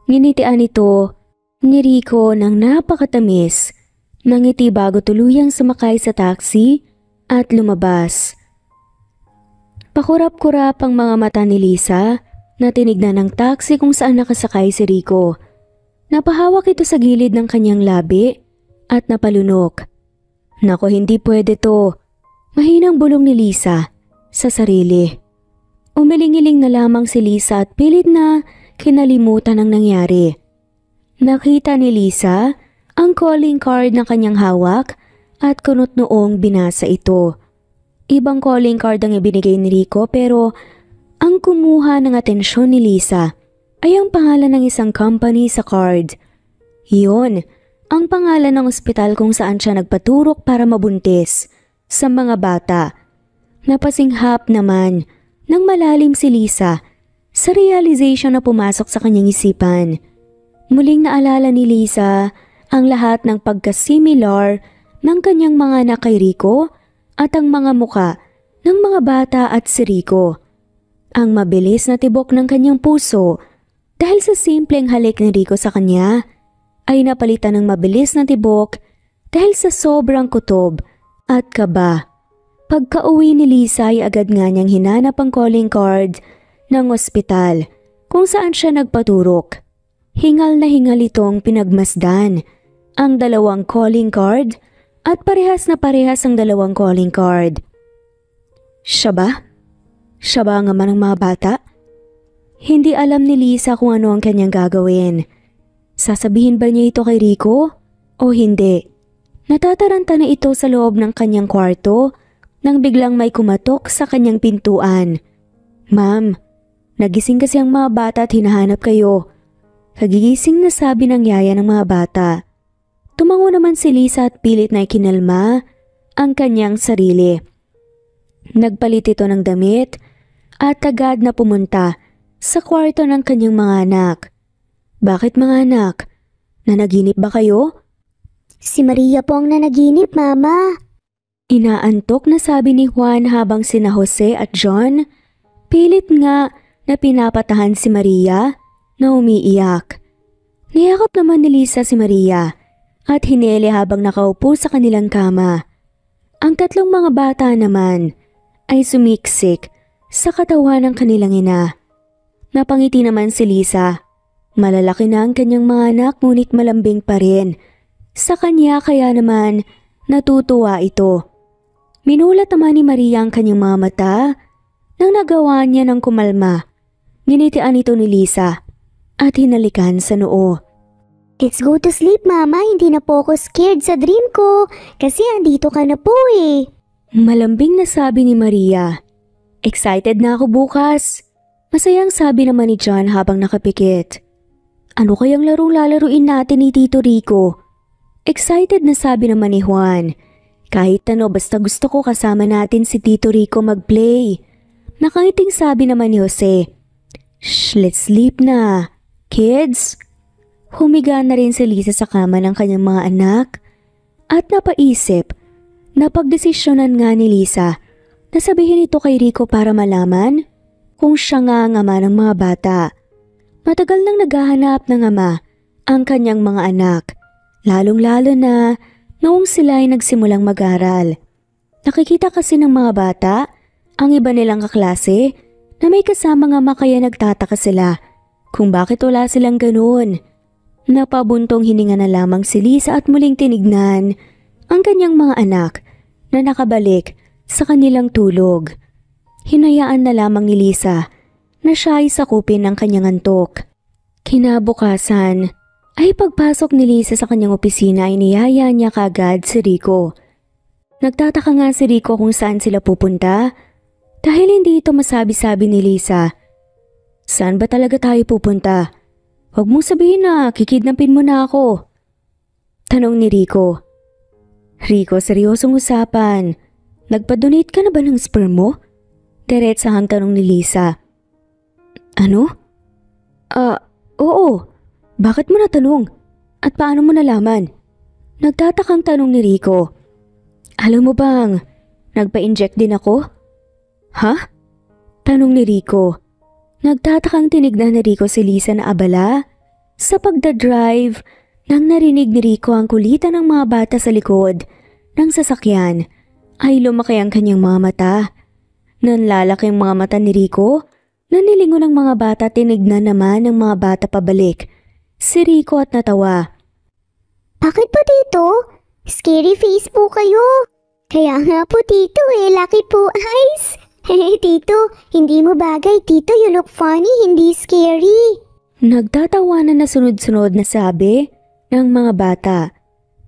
Nginitian ito ni Rico ng napakatamis, nangiti bago tuluyang sumakay sa taxi at lumabas. Pakurap-kurap ang mga mata ni Lisa na tinignan ng taxi kung saan nakasakay si Rico. Napahawak ito sa gilid ng kanyang labi at napalunok. Nako, hindi pwede to. Mahinang bulong ni Lisa sa sarili. Umiling-iling na lamang si Lisa at pilit na kinalimutan ang nangyari. Nakita ni Lisa ang calling card na kanyang hawak at kunot noong binasa ito. Ibang calling card ang ibinigay ni Rico pero ang kumuha ng atensyon ni Lisa ay ang pangalan ng isang company sa card. Iyon, ang pangalan ng ospital kung saan siya nagpaturok para mabuntis sa mga bata. Napasinghap naman ng malalim si Lisa sa realization na pumasok sa kanyang isipan. Muling naalala ni Lisa ang lahat ng pagkasimilar ng kanyang mga anak kay Rico at ang mga muka ng mga bata at si Rico. Ang mabilis na tibok ng kanyang puso dahil sa simpleng halik ni Rico sa kanya ay napalitan ng mabilis na tibok dahil sa sobrang kutob at kaba. Pagka-uwi ni Lisa ay agad nga niyang hinanap ang calling card ng ospital kung saan siya nagpaturok. Hingal na hingal itong pinagmasdan ang dalawang calling card at parehas na parehas ang dalawang calling card. Siya ba? Siya ba ang ama ng mga bata? Hindi alam ni Lisa kung ano ang kanyang gagawin. Sasabihin ba niya ito kay Rico o hindi? Natataranta na ito sa loob ng kanyang kwarto nang biglang may kumatok sa kanyang pintuan. Ma'am, nagising kasi ang mga bata at hinahanap kayo. Kagigising na sabi ng yaya ng mga bata. Tumango naman si Lisa at pilit na ikinalma ang kanyang sarili. Nagpalit ito ng damit at agad na pumunta sa kwarto ng kanyang mga anak. Bakit mga anak? Nanaginip ba kayo? Si Maria po ang nanaginip, Mama. Inaantok na sabi ni Juan habang sina Jose at John. Pilit nga na pinapatahan si Maria na umiiyak. Niyakap naman ni Lisa si Maria at hinele habang nakaupo sa kanilang kama. Ang tatlong mga bata naman ay sumiksik sa katawan ng kanilang ina. Napangiti naman si Lisa. Malalaki na ang kanyang mga anak ngunit malambing pa rin. Sa kanya kaya naman natutuwa ito. Minulat naman ni Maria ang kanyang mga mata nang nagawa niya ng kumalma. Nginitian ito ni Lisa at hinalikan sa noo. Let's go to sleep, Mama. Hindi na po ako scared sa dream ko kasi andito ka na po eh. Malambing na sabi ni Maria. Excited na ako bukas. Masayang sabi naman ni John habang nakapikit. Ano kayang larong lalaruin natin ni Tito Rico? Excited na sabi naman ni Juan. Kahit ano basta gusto ko kasama natin si Tito Rico mag-play. Nakangiting sabi naman ni Jose. Shh, let's sleep na. Kids? Humiga na rin si Lisa sa kama ng kanyang mga anak at napaisip na pagdesisyonan nga ni Lisa na sabihin ito kay Rico para malaman kung siya nga ang ama ng mga bata. Matagal nang naghahanap ng ama ang kanyang mga anak, lalong-lalo na noong sila ay nagsimulang mag-aral. Nakikita kasi ng mga bata ang iba nilang kaklase na may kasamang ama kaya nagtataka sila kung bakit wala silang ganoon. Napabuntong hininga na lamang si Lisa at muling tinignan ang kanyang mga anak na nakabalik sa kanilang tulog. Hinayaan na lamang ni Lisa na siya ay sakupin ng kanyang antok. Kinabukasan ay pagpasok ni Lisa sa kanyang opisina ay niyaya niya kagad si Rico. Nagtataka nga si Rico kung saan sila pupunta dahil hindi ito masabi-sabi ni Lisa. Saan ba talaga tayo pupunta? Huwag mong sabihin na kikidnapin mo na ako. Tanong ni Rico. Rico, seryosong usapan. Nagpa-donate ka na ba ng sperm mo? Diretsahang tanong ni Lisa. Ano? Oo. Bakit mo natanong? At paano mo nalaman? Nagtatakang tanong ni Rico. Alam mo bang, nagpa-inject din ako? Ha? Tanong ni Rico. Nagtatakang tinignan ni Rico si Lisa na abala. Sa pagdadrive, nang narinig ni Rico ang kulitan ng mga bata sa likod ng sasakyan, ay lumaki ang kanyang mga mata. Nanlalaki ang mga mata ni Rico, nanilingon ng mga bata tinignan naman ng mga bata pabalik. Si Rico at natawa. Bakit po Tito? Scary face po kayo. Kaya nga po Tito lucky po eyes. Tito, hindi mo bagay. Tito, you look funny, hindi scary. Nagtatawanan na sunod-sunod na sabi ng mga bata.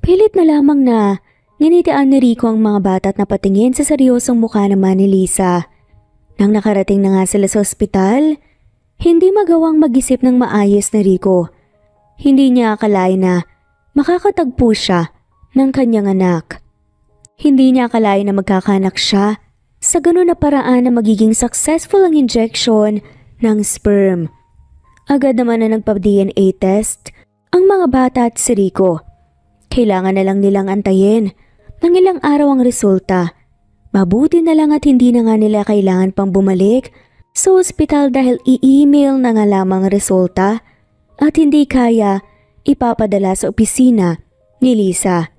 Pilit na lamang na nginitian ni Rico ang mga bata at napatingin sa seryosong mukha naman ni Lisa. Nang nakarating na nga sila sa ospital, hindi magawang mag-isip ng maayos na Rico. Hindi niya akalain na makakatagpo siya ng kanyang anak. Hindi niya akalain na magkakanak siya sa ganun na paraan na magiging successful ang injection ng sperm. Agad naman na nagpa-DNA test ang mga bata at si Rico. Kailangan na lang nilang antayin ng ilang araw ang resulta. Mabuti na lang at hindi na nga nila kailangan pang bumalik sa ospital dahil i-email na nga lamang ang resulta at hindi kaya ipapadala sa opisina ni Lisa.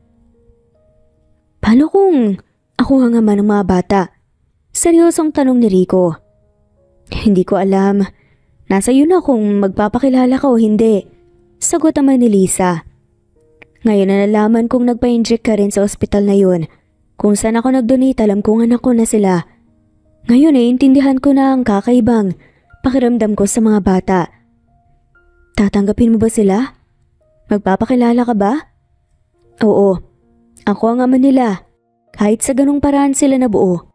Paano kung ako ang ama ng mga bata? Seryosong tanong ni Rico. Hindi ko alam. Nasa iyo na kung magpapakilala ka o hindi. Sagot naman ni Lisa. Ngayon na nalaman kong nagpa-inject ka rin sa ospital na yun. Kung saan ako nag-donate, alam kong anak ko na sila. Ngayon intindihan ko na ang kakaibang pakiramdam ko sa mga bata. Tatanggapin mo ba sila? Magpapakilala ka ba? Oo. Ako ang ama nila. Kahit sa ganung paraan sila nabuo.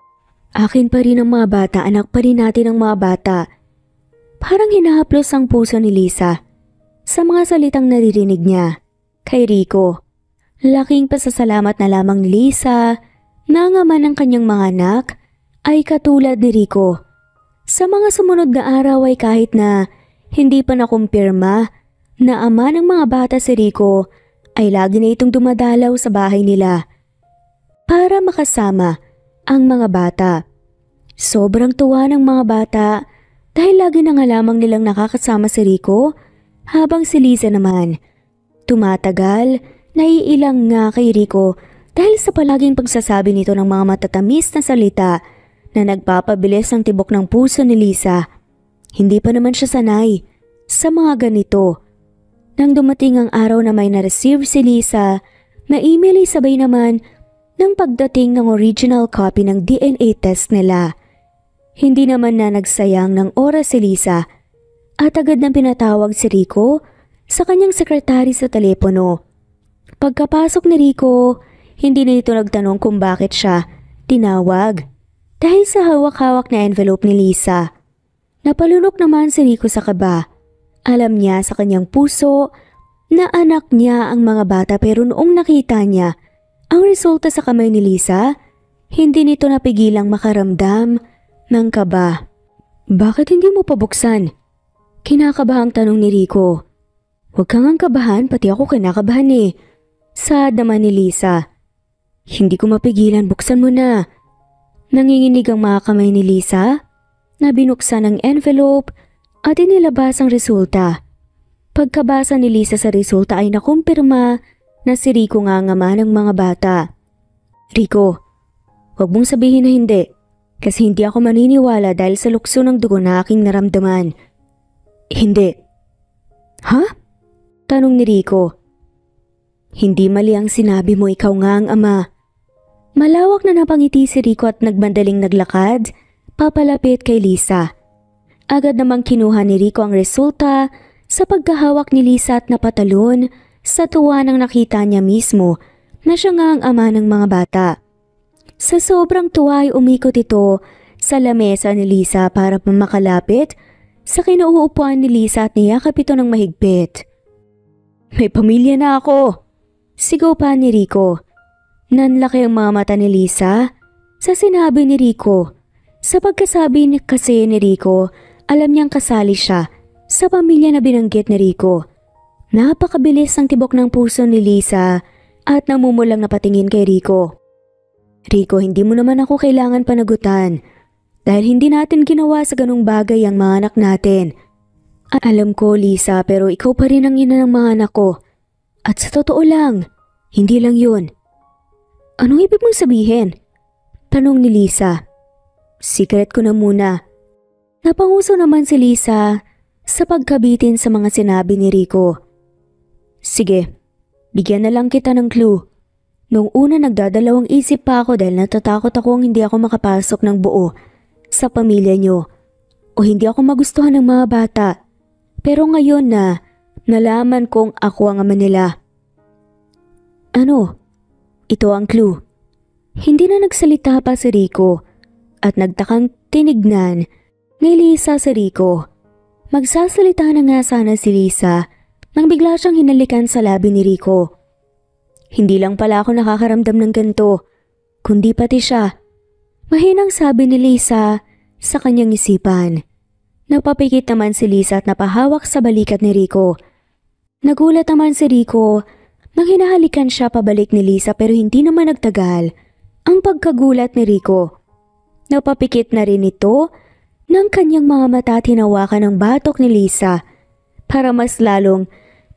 Akin pa rin ang mga bata, anak pa rin natin ang mga bata. Parang hinahaplos ang puso ni Lisa sa mga salitang naririnig niya kay Rico. Laking pasasalamat na lamang ni Lisa na ang ama ng kanyang mga anak ay katulad ni Rico. Sa mga sumunod na araw ay kahit na hindi pa nakumpirma na ama ng mga bata si Rico ay lagi na itong dumadalaw sa bahay nila para makasama ang mga bata. Sobrang tuwa ng mga bata dahil lagi na nga lamang nilang nakakasama si Rico habang si Lisa naman tumatagal, naiilang nga kay Rico dahil sa palaging pagsasabi nito ng mga matatamis na salita na nagpapabilis ang tibok ng puso ni Lisa. Hindi pa naman siya sanay sa mga ganito. Nang dumating ang araw na may na-receive si Lisa Na-email ay sabay naman ng pagdating ng original copy ng DNA test nila. Hindi naman na nagsayang ng oras si Lisa at agad nang pinatawag si Rico sa kanyang sekretary sa telepono. Pagkapasok ni Rico, hindi na ito nagtanong kung bakit siya tinawag dahil sa hawak-hawak na envelope ni Lisa. Napalunok naman si Rico sa kaba. Alam niya sa kanyang puso na anak niya ang mga bata pero noong nakita niya ang resulta sa kamay ni Lisa, hindi nito napigilang makaramdam ng kaba. Bakit hindi mo pabuksan? Kinakabahang tanong ni Rico. Huwag kang ang kabahan, pati ako kinakabahan eh. Saad naman ni Lisa. Hindi ko mapigilan, buksan mo na. Nanginginig ang mga kamay ni Lisa na binuksan ang envelope at inilabas ang resulta. Pagkabasa ni Lisa sa resulta ay nakumpirma na si Rico nga ang ama ng mga bata. Rico, huwag mong sabihin na hindi kasi hindi ako maniniwala dahil sa lukso ng dugo na aking naramdaman. Hindi. Ha? Tanong ni Rico. Hindi mali ang sinabi mo, ikaw nga ang ama. Malawak na napangiti si Rico at nagmandaling naglakad papalapit kay Lisa. Agad namang kinuha ni Rico ang resulta sa pagkahawak ni Lisa at napatalon sa tuwa nang nakita niya mismo na siya nga ang ama ng mga bata. Sa sobrang tuwa ay umikot ito sa lamesa ni Lisa para makalapit sa kinauupuan ni Lisa at niyakap ito ng mahigpit. May pamilya na ako! Sigaw pa ni Rico. Nanlaki ang mga mata ni Lisa sa sinabi ni Rico. Sa pagkasabi kasi ni Rico, alam niyang kasali siya sa pamilya na binanggit ni Rico. Napakabilis ang tibok ng puso ni Lisa at namumulang napatingin kay Rico. Rico, hindi mo naman ako kailangan panagutan dahil hindi natin ginawa sa ganung bagay ang mga anak natin. Alam ko, Lisa, pero ikaw pa rin ang ina ng mga anak ko. At sa totoo lang, hindi lang yun. Anong ibig mong sabihin? Tanong ni Lisa. Secret ko na muna. Napanguso naman si Lisa sa pagkabitin sa mga sinabi ni Rico. Sige, bigyan na lang kita ng clue. Noong una nagdadalawang isip pa ako dahil natatakot akong hindi ako makapasok ng buo sa pamilya niyo o hindi ako magustuhan ng mga bata. Pero ngayon na nalaman kong ako ang ama nila. Ano? Ito ang clue. Hindi na nagsalita pa si Rico at nagtakang tinignan ni Lisa si Rico. Magsasalita na nga sana si Lisa nang bigla siyang hinalikan sa labi ni Rico. Hindi lang pala ako nakakaramdam ng ganito, kundi pati siya. Mahinang sabi ni Lisa sa kanyang isipan. Napapikit naman si Lisa at napahawak sa balikat ni Rico. Nagulat naman si Rico nang hinahalikan siya pabalik ni Lisa pero hindi naman nagtagal ang pagkagulat ni Rico. Napapikit na rin ito ng kanyang mga mata at hinawakan ng batok ni Lisa para mas lalong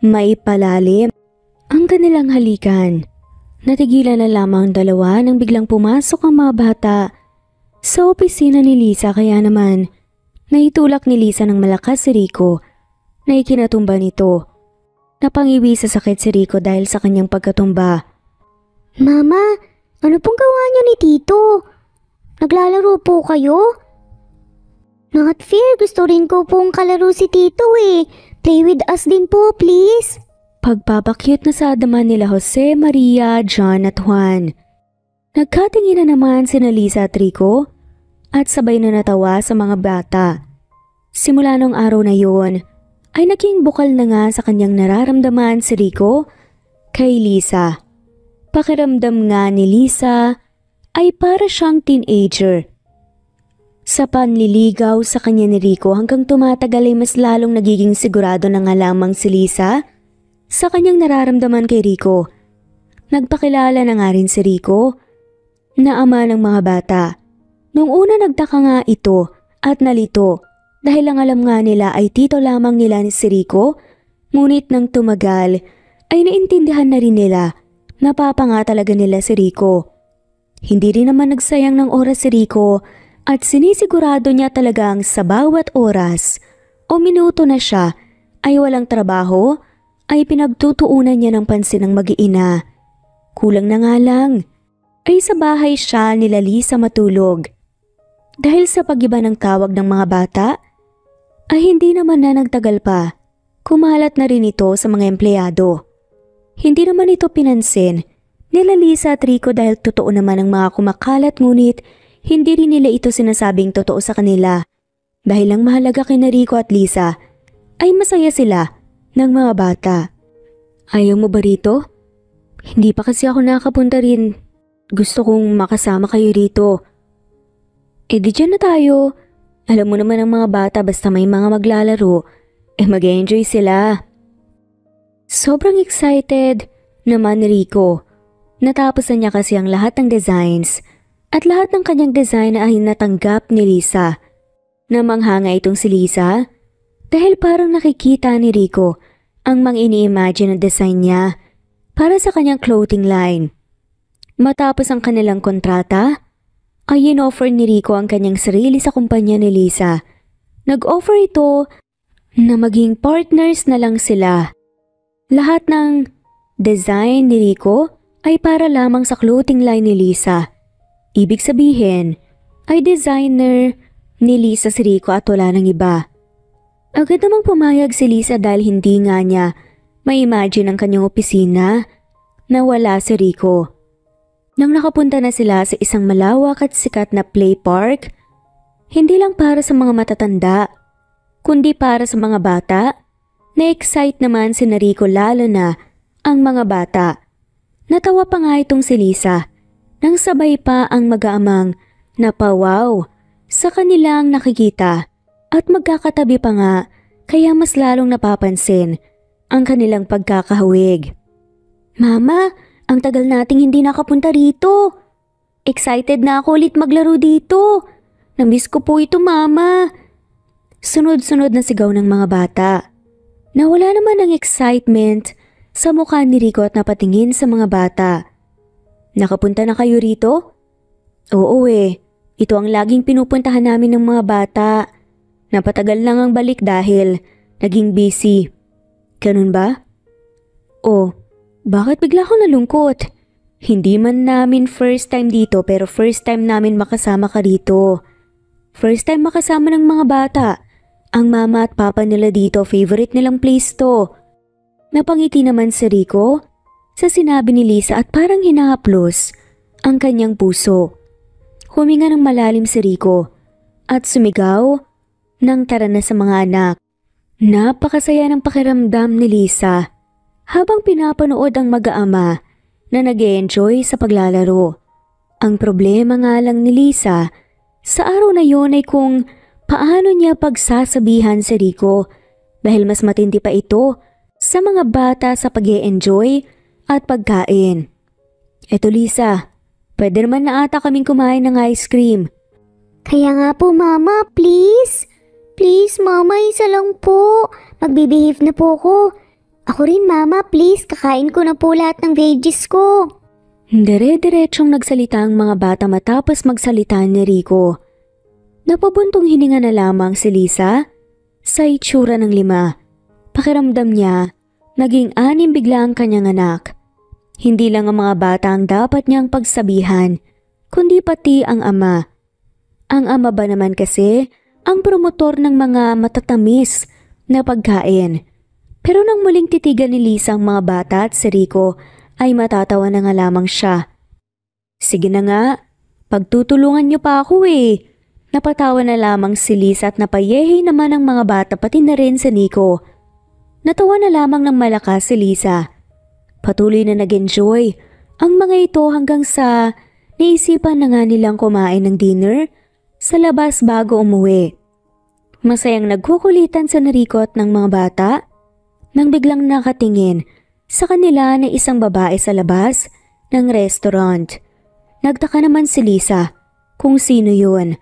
maipalalim ang kanilang halikan. Natigilan na lamang ang dalawa nang biglang pumasok ang mga bata sa opisina ni Lisa kaya naman naitulak ni Lisa ng malakas si Rico na ikinatumba nito. Napangiwi sa sakit si Rico dahil sa kanyang pagkatumba. Mama, ano pong gawa niyo ni Tito? Naglalaro po kayo? Not fair, gusto rin ko pong kalaro si Tito eh. Play with us din po, please. Pagpapakyut na sa adaman nila Jose, Maria, John at Juan. Nagkatingin na naman sina Lisa at Rico at sabay na natawa sa mga bata. Simula nung araw na yun, ay naging bukal na nga sa kanyang nararamdaman si Rico kay Lisa. Pakiramdam nga ni Lisa ay para siyang teenager. Sa panliligaw sa kanya ni Rico hanggang tumatagal ay mas lalong nagiging sigurado na nga lamang si Lisa sa kanyang nararamdaman kay Rico. Nagpakilala na nga rin si Rico na ama ng mga bata. Nung una nagtaka nga ito at nalito dahil ang alam nga nila ay tito lamang nila ni si Rico, ngunit nang tumagal ay naintindihan na rin nila na papa nga talaga nila si Rico. Hindi rin naman nagsayang ng oras si Rico at sinisigurado niya talagang sa bawat oras o minuto na siya ay walang trabaho ay pinagtutuunan niya ng pansin ng mag-iina. Kulang na nga lang ay sa bahay siya nila Lisa matulog. Dahil sa pag-iba ng tawag ng mga bata, ay hindi naman na nagtagal pa. Kumalat na rin ito sa mga empleyado. Hindi naman ito pinansin nila Lisa at Rico dahil totoo naman ang mga kumakalat ngunit hindi rin nila ito sinasabing totoo sa kanila. Dahil ang mahalaga kina Rico at Lisa ay masaya sila ng mga bata. Ayaw mo ba rito? Hindi pa kasi ako nakapunta rin. Gusto kong makasama kayo rito. Eh di dyan na tayo. Alam mo naman ang mga bata basta may mga maglalaro, mag-enjoy sila. Sobrang excited naman ni Rico. Natapos na niya kasi ang lahat ng designs at lahat ng kanyang design ay natanggap ni Lisa. Namanghanga itong si Lisa dahil parang nakikita ni Rico ang mga ini-imagine na design niya para sa kanyang clothing line. Matapos ang kanilang kontrata, ay in-offer ni Rico ang kanyang sarili sa kumpanya ni Lisa. Nag-offer ito na maging partners na lang sila. Lahat ng design ni Rico ay para lamang sa clothing line ni Lisa. Ibig sabihin ay designer ni Lisa si Rico at wala ng iba. Agad namang pumayag si Lisa dahil hindi nga niya ma-imagine ang kanyang opisina na wala si Rico. Nang nakapunta na sila sa isang malawak at sikat na play park, hindi lang para sa mga matatanda, kundi para sa mga bata, na-excite naman si Rico lalo na ang mga bata. Natawa pa nga itong si Lisa nang sabay pa ang mag-aamang napawaw sa kanilang nakikita at magkakatabi pa nga kaya mas lalong napapansin ang kanilang pagkakahawig. Mama, ang tagal nating hindi nakapunta rito. Excited na ako ulit maglaro dito. Namiss ko po ito, Mama. Sunod-sunod na sigaw ng mga bata. Nawala naman ang excitement sa mukha ni Rico at napatingin sa mga bata. Nakapunta na kayo rito? Oo ito ang laging pinupuntahan namin ng mga bata. Napatagal lang ang balik dahil naging busy. Ganun ba? Oh, bakit bigla ako nalungkot? Hindi man namin first time dito pero first time namin makasama ka rito. First time makasama ng mga bata. Ang mama at papa nila dito, favorite nilang place to. Napangiti naman si Rico sa sinabi ni Lisa at parang hinahaplos ang kanyang puso. Huminga ng malalim si Rico at sumigaw ng tara na sa mga anak. Napakasaya ng pakiramdam ni Lisa habang pinapanood ang mag-aama na nag-e-enjoy sa paglalaro. Ang problema nga lang ni Lisa sa araw na yon ay kung paano niya pagsasabihan si Rico dahil mas matindi pa ito sa mga bata sa pag-e-enjoy at pagkain. Eto Lisa, pwede naman na ata kaming kumain ng ice cream. Kaya nga po, Mama, please. Please, Mama, isa lang po. Magbibehave na po ko. Ako rin, Mama, please. Kakain ko na po lahat ng veggies ko. Dire-diretsong nagsalita ang mga bata matapos magsalita ni Rico. Napabuntong hininga na lamang si Lisa sa itsura ng 5. Pakiramdam niya, naging 6 bigla ang kanyang anak. Hindi lang ang mga bata ang dapat niyang pagsabihan, kundi pati ang ama. Ang ama ba naman kasi ang promotor ng mga matatamis na pagkain. Pero nang muling titigan ni Lisa ang mga bata at si Rico ay matatawa na nga lamang siya. Sige na nga, pagtutulungan niyo pa ako Napatawa na lamang si Lisa at napayehe naman ang mga bata pati na rin si Nico. Natawa na lamang ng malakas si Lisa. Patuloy na nag-enjoy ang mga ito hanggang sa naisipan na nga nilang kumain ng dinner sa labas bago umuwi. Masayang nagkukulitan sa Rico at ng mga bata nang biglang nakatingin sa kanila na isang babae sa labas ng restaurant. Nagtaka naman si Lisa kung sino yun.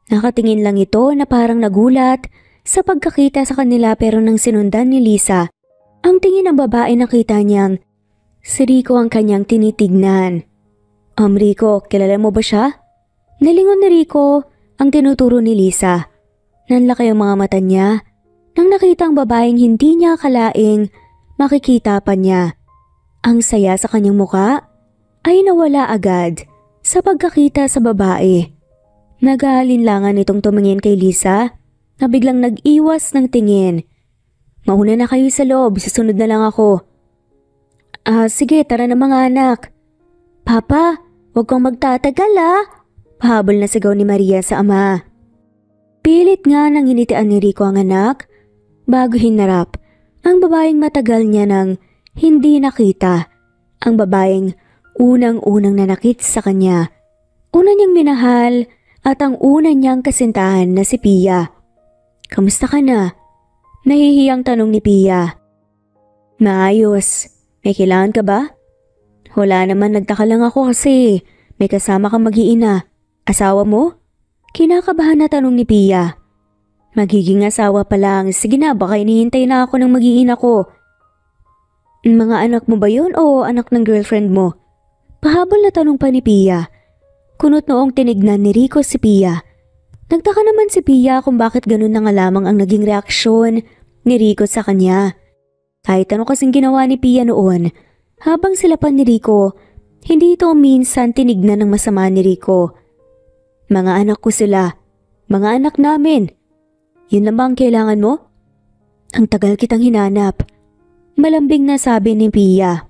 Nakatingin lang ito na parang nagulat sa pagkakita sa kanila pero nang sinundan ni Lisa, ang tingin ng babae nakita niyang si Rico ang kanyang tinitignan. Rico, kilala mo ba siya? Nalingon ni Rico ang tinuturo ni Lisa. Nanlaki ang mga mata niya nang nakita ang babaeng hindi niya akalaing makikita pa niya. Ang saya sa kanyang muka ay nawala agad sa pagkakita sa babae. Nag-aalinlangan itong tumingin kay Lisa na biglang nag-iwas ng tingin. Mauna na kayo sa loob, susunod na lang ako. Sige, tara na mga anak. Papa, huwag kang magtatagal Pahabol na sigaw ni Maria sa ama. Pilit nga nang initian ni Rico ang anak bago hinarap ang babaeng matagal niya nang hindi nakita. Ang babaeng unang-unang nanakit sa kanya. Una niyang minahal at ang una niyang kasintahan na si Pia. Kamusta ka na? Nahihiyang tanong ni Pia. Maayos. May kailangan ka ba? Wala naman, nagtaka lang ako kasi may kasama kang mag-iina. Asawa mo? Kinakabahan na tanong ni Pia. Magiging asawa pa lang. Sige na, baka inihintay na ako ng mag-iina ko. Mga anak mo ba yun o anak ng girlfriend mo? Pahabol na tanong pa ni Pia. Kunot noong tinignan ni Rico si Pia. Nagtaka naman si Pia kung bakit ganun na nga lamang ang naging reaksyon ni Rico sa kanya. Kahit ano kasing ginawa ni Pia noon, habang sila pa ni Rico, hindi ito minsan tinignan ng masama ni Rico. Mga anak ko sila. Mga anak namin. Yun lang ba ang kailangan mo? Ang tagal kitang hinanap. Malambing na sabi ni Pia.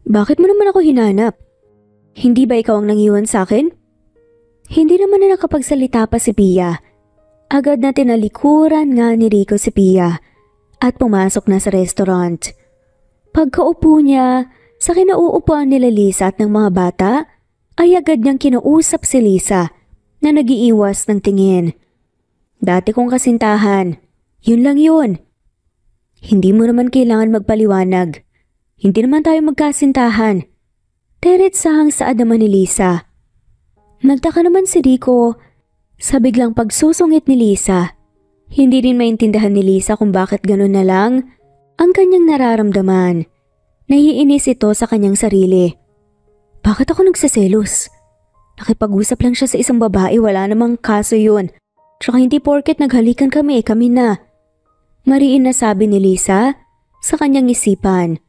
Bakit mo naman ako hinanap? Hindi ba ikaw ang nangiwan sa akin? Hindi naman na nakapagsalita pa si Pia. Agad na tinalikuran nga ni Rico si Pia at pumasok na sa restaurant. Pagkaupo niya sa kinauupuan nila Lisa at ng mga bata, ay agad niyang kinausap si Lisa na nagiiwas ng tingin. Dati kong kasintahan, yun lang yun. Hindi mo naman kailangan magpaliwanag. Hindi naman tayo magkasintahan. Teretsahang saad naman ni Lisa. Nagtaka naman si Rico sa biglang pagsusungit ni Lisa. Hindi rin maintindihan ni Lisa kung bakit ganun na lang ang kanyang nararamdaman. Naiinis ito sa kanyang sarili. Bakit ako nagsaselos? Nakipag-usap lang siya sa isang babae, wala namang kaso yun. Tsaka hindi porket naghalikan kami na. Mariin na sabi ni Lisa sa kanyang isipan.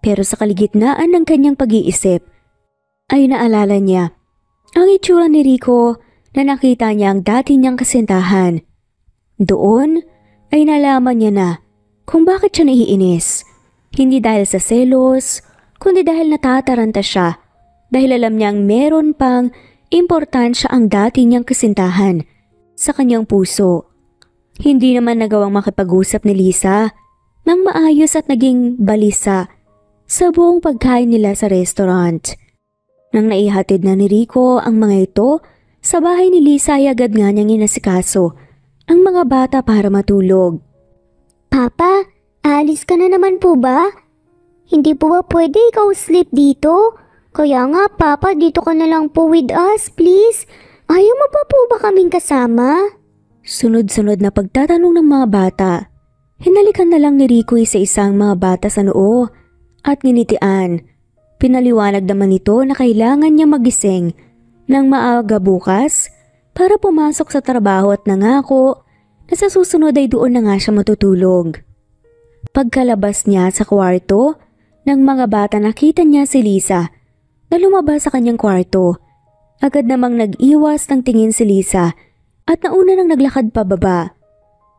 Pero sa kaligitnaan ng kanyang pag-iisip, ay naalala niya ang itsura ni Rico na nakita niya ang dati niyang kasintahan. Doon ay nalaman niya na kung bakit siya naiinis. Hindi dahil sa selos, kundi dahil natataranta siya. Dahil alam niyang meron pang importansya ang dati niyang kasintahan sa kanyang puso. Hindi naman nagawang makipag-usap ni Lisa nang maayos at naging balisa sa buong pagkain nila sa restaurant. Nang naihatid na ni Rico ang mga ito sa bahay ni Lisa ay agad nga niyang inasikaso ang mga bata para matulog. Papa, aalis ka na naman po ba? Hindi po ba pwede ikaw sleep dito? Kaya nga, Papa, dito ka na lang po with us, please. Ayaw mo pa po ba kaming kasama? Sunod-sunod na pagtatanong ng mga bata. Hinalikan na lang ni Rico sa isang mga bata sa noo at nginitian. Pinaliwanag naman ito na kailangan niya magising ng maaga bukas para pumasok sa trabaho at nangako na sa susunod ay doon na nga siya matutulog. Pagkalabas niya sa kwarto ng mga bata, nakita niya si Lisa na lumabas sa kanyang kwarto. Agad namang nag-iwas ng tingin si Lisa at nauna nang naglakad pababa.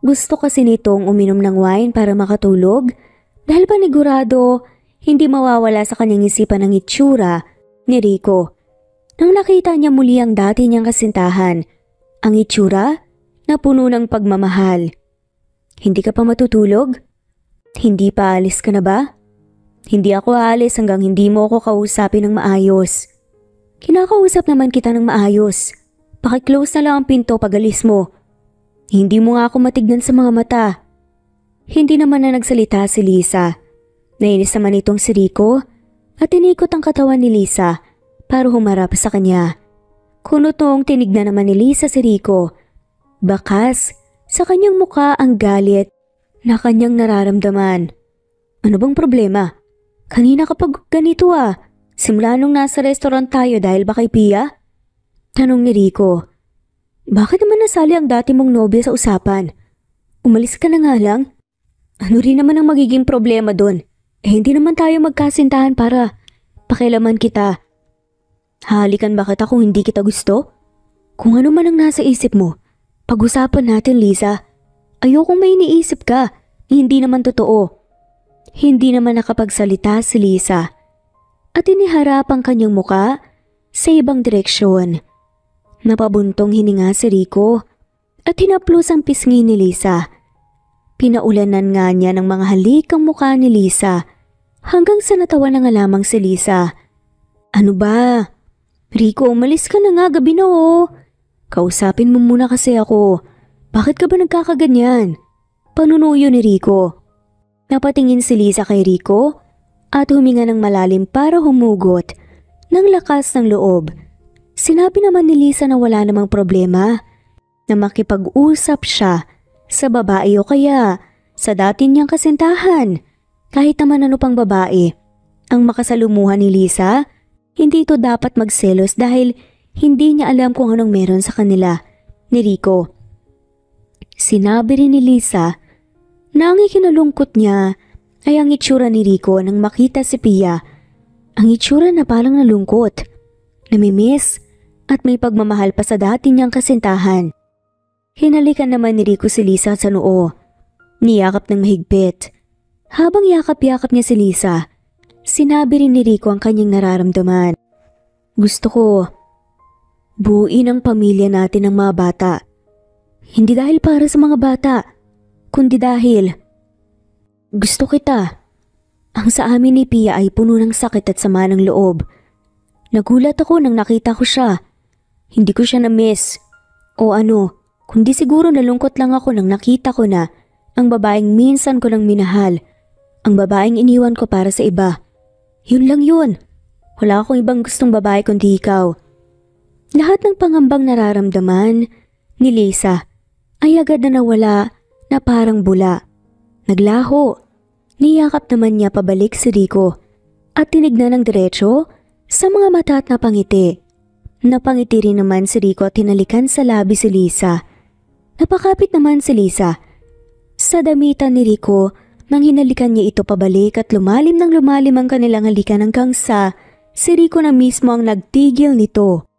Gusto kasi nitong uminom ng wine para makatulog dahil panigurado hindi mawawala sa kanyang isipan ang itsura ni Rico. Nang nakita niya muli ang dati niyang kasintahan, ang itsura na puno ng pagmamahal. Hindi ka pa matutulog? Hindi pa alis ka na ba? Hindi ako aalis hanggang hindi mo ako kausapin ng maayos. Kinakausap naman kita ng maayos. Paki-close na lang ang pinto pag alis mo. Hindi mo nga ako matignan sa mga mata. Hindi naman na nagsalita si Lisa. Nainis naman itong si Rico at tinikot ang katawan ni Lisa para humarap sa kanya. Kunot noong tinignan naman ni Lisa si Rico. Bakas sa kanyang muka ang galit na kanyang nararamdaman. Ano bang problema? Kanina kapag ganito simula nung nasa restaurant tayo dahil ba kay Pia? Tanong ni Rico. Bakit naman nasali ang dati mong nobya sa usapan? Umalis ka na nga lang. Ano rin naman ang magiging problema doon? Hindi naman tayo magkasintahan para pakialaman kita. Halikan ba kita kung hindi kita gusto? Kung ano man ang nasa isip mo, pag-usapan natin, Lisa. Ayokong may iniisip ka, hindi naman totoo. Hindi naman nakapagsalita si Lisa at iniharap ang kanyang muka sa ibang direksyon. Napabuntong hininga si Rico at hinaplos ang pisngi ni Lisa. Pinaulanan nga niya ng mga halik ang mukha ni Lisa hanggang sa natawa na nga lamang si Lisa. Ano ba? Rico, umalis ka na nga, gabi na oh. Kausapin mo muna kasi ako. Bakit ka ba nagkakaganyan? Panunuyo ni Rico. Napatingin si Lisa kay Rico at huminga ng malalim para humugot ng lakas ng loob. Sinabi naman ni Lisa na wala namang problema na makipag-usap siya sa babae o kaya sa dati niyang kasintahan. Kahit naman ano pang babae ang makasalumuhan ni Lisa, hindi ito dapat magselos dahil hindi niya alam kung anong meron sa kanila ni Rico. Sinabi rin ni Lisa na ang ikinalungkot niya ay ang itsura ni Rico nang makita si Pia. Ang itsura na parang nalungkot, namimiss at may pagmamahal pa sa dati niyang kasintahan. Hinalikan naman ni Rico si Lisa sa noo. Niyakap ng mahigpit. Habang yakap-yakap niya si Lisa, sinabi rin ni Rico ang kanyang nararamdaman. Gusto ko buuin ang pamilya natin ng mga bata. Hindi dahil para sa mga bata, kundi dahil gusto kita. Ang sa amin ni Pia ay puno ng sakit at sama ng loob. Nagulat ako nang nakita ko siya. Hindi ko siya na-miss. O ano, kundi siguro nalungkot lang ako nang nakita ko na ang babaeng minsan ko nang minahal. Ang babaeng iniwan ko para sa iba. Yun lang yun. Wala akong ibang gustong babae kundi ikaw. Lahat ng pangambang nararamdaman ni Lisa ay agad na nawala na parang bula. Naglaho. Niyakap naman niya pabalik si Rico at tinignan ng diretso sa mga mata at napangiti. Napangiti rin naman si Rico at hinalikan sa labi si Lisa. Napakapit naman si Lisa sa damitan ni Rico nang hinalikan niya ito pabalik at lumalim ng lumalim ang kanilang halikan hanggang sa si Rico na mismo ang nagtigil nito.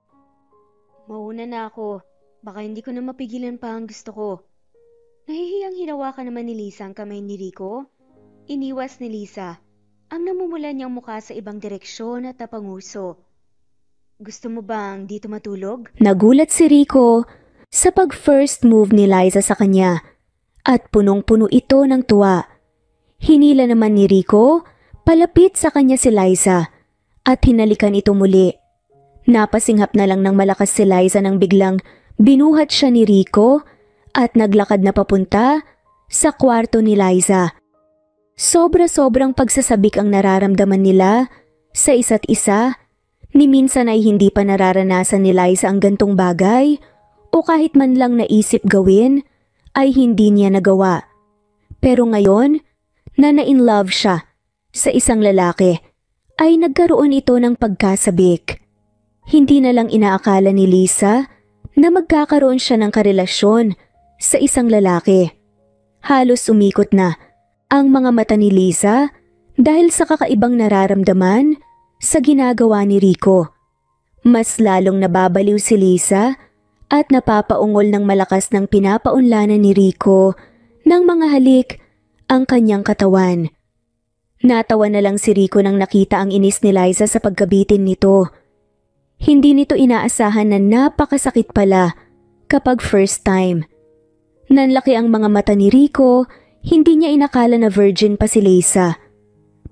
Mauna na ako. Baka hindi ko na mapigilan pa ang gusto ko. Nahihiyang hinawakan naman ni Lisa ang kamay ni Rico. Iniwas ni Lisa ang namumula niyang mukha sa ibang direksyon at napanguso. Gusto mo bang dito matulog? Nagulat si Rico sa pag-first move ni Liza sa kanya at punong-puno ito ng tuwa. Hinila naman ni Rico palapit sa kanya si Liza at hinalikan ito muli. Napasinghap na lang ng malakas si Liza nang biglang binuhat siya ni Rico at naglakad na papunta sa kwarto ni Liza. Sobra-sobrang pagsasabik ang nararamdaman nila sa isa't isa. Ni minsan ay hindi pa nararanasan ni Liza ang gantong bagay o kahit man lang naisip gawin ay hindi niya nagawa. Pero ngayon na na-in-love siya sa isang lalaki ay nagkaroon ito ng pagkasabik. Hindi na lang inaakala ni Lisa na magkakaroon siya ng karelasyon sa isang lalaki. Halos umikot na ang mga mata ni Lisa dahil sa kakaibang nararamdaman sa ginagawa ni Rico. Mas lalong nababaliw si Lisa at napapaungol ng malakas ng pinapaunlanan ni Rico ng mga halik ang kanyang katawan. Natawa na lang si Rico nang nakita ang inis ni Liza sa pagkabitin nito. Hindi nito inaasahan na napakasakit pala kapag first time. Nanlaki ang mga mata ni Rico, hindi niya inakala na virgin pa si Liza.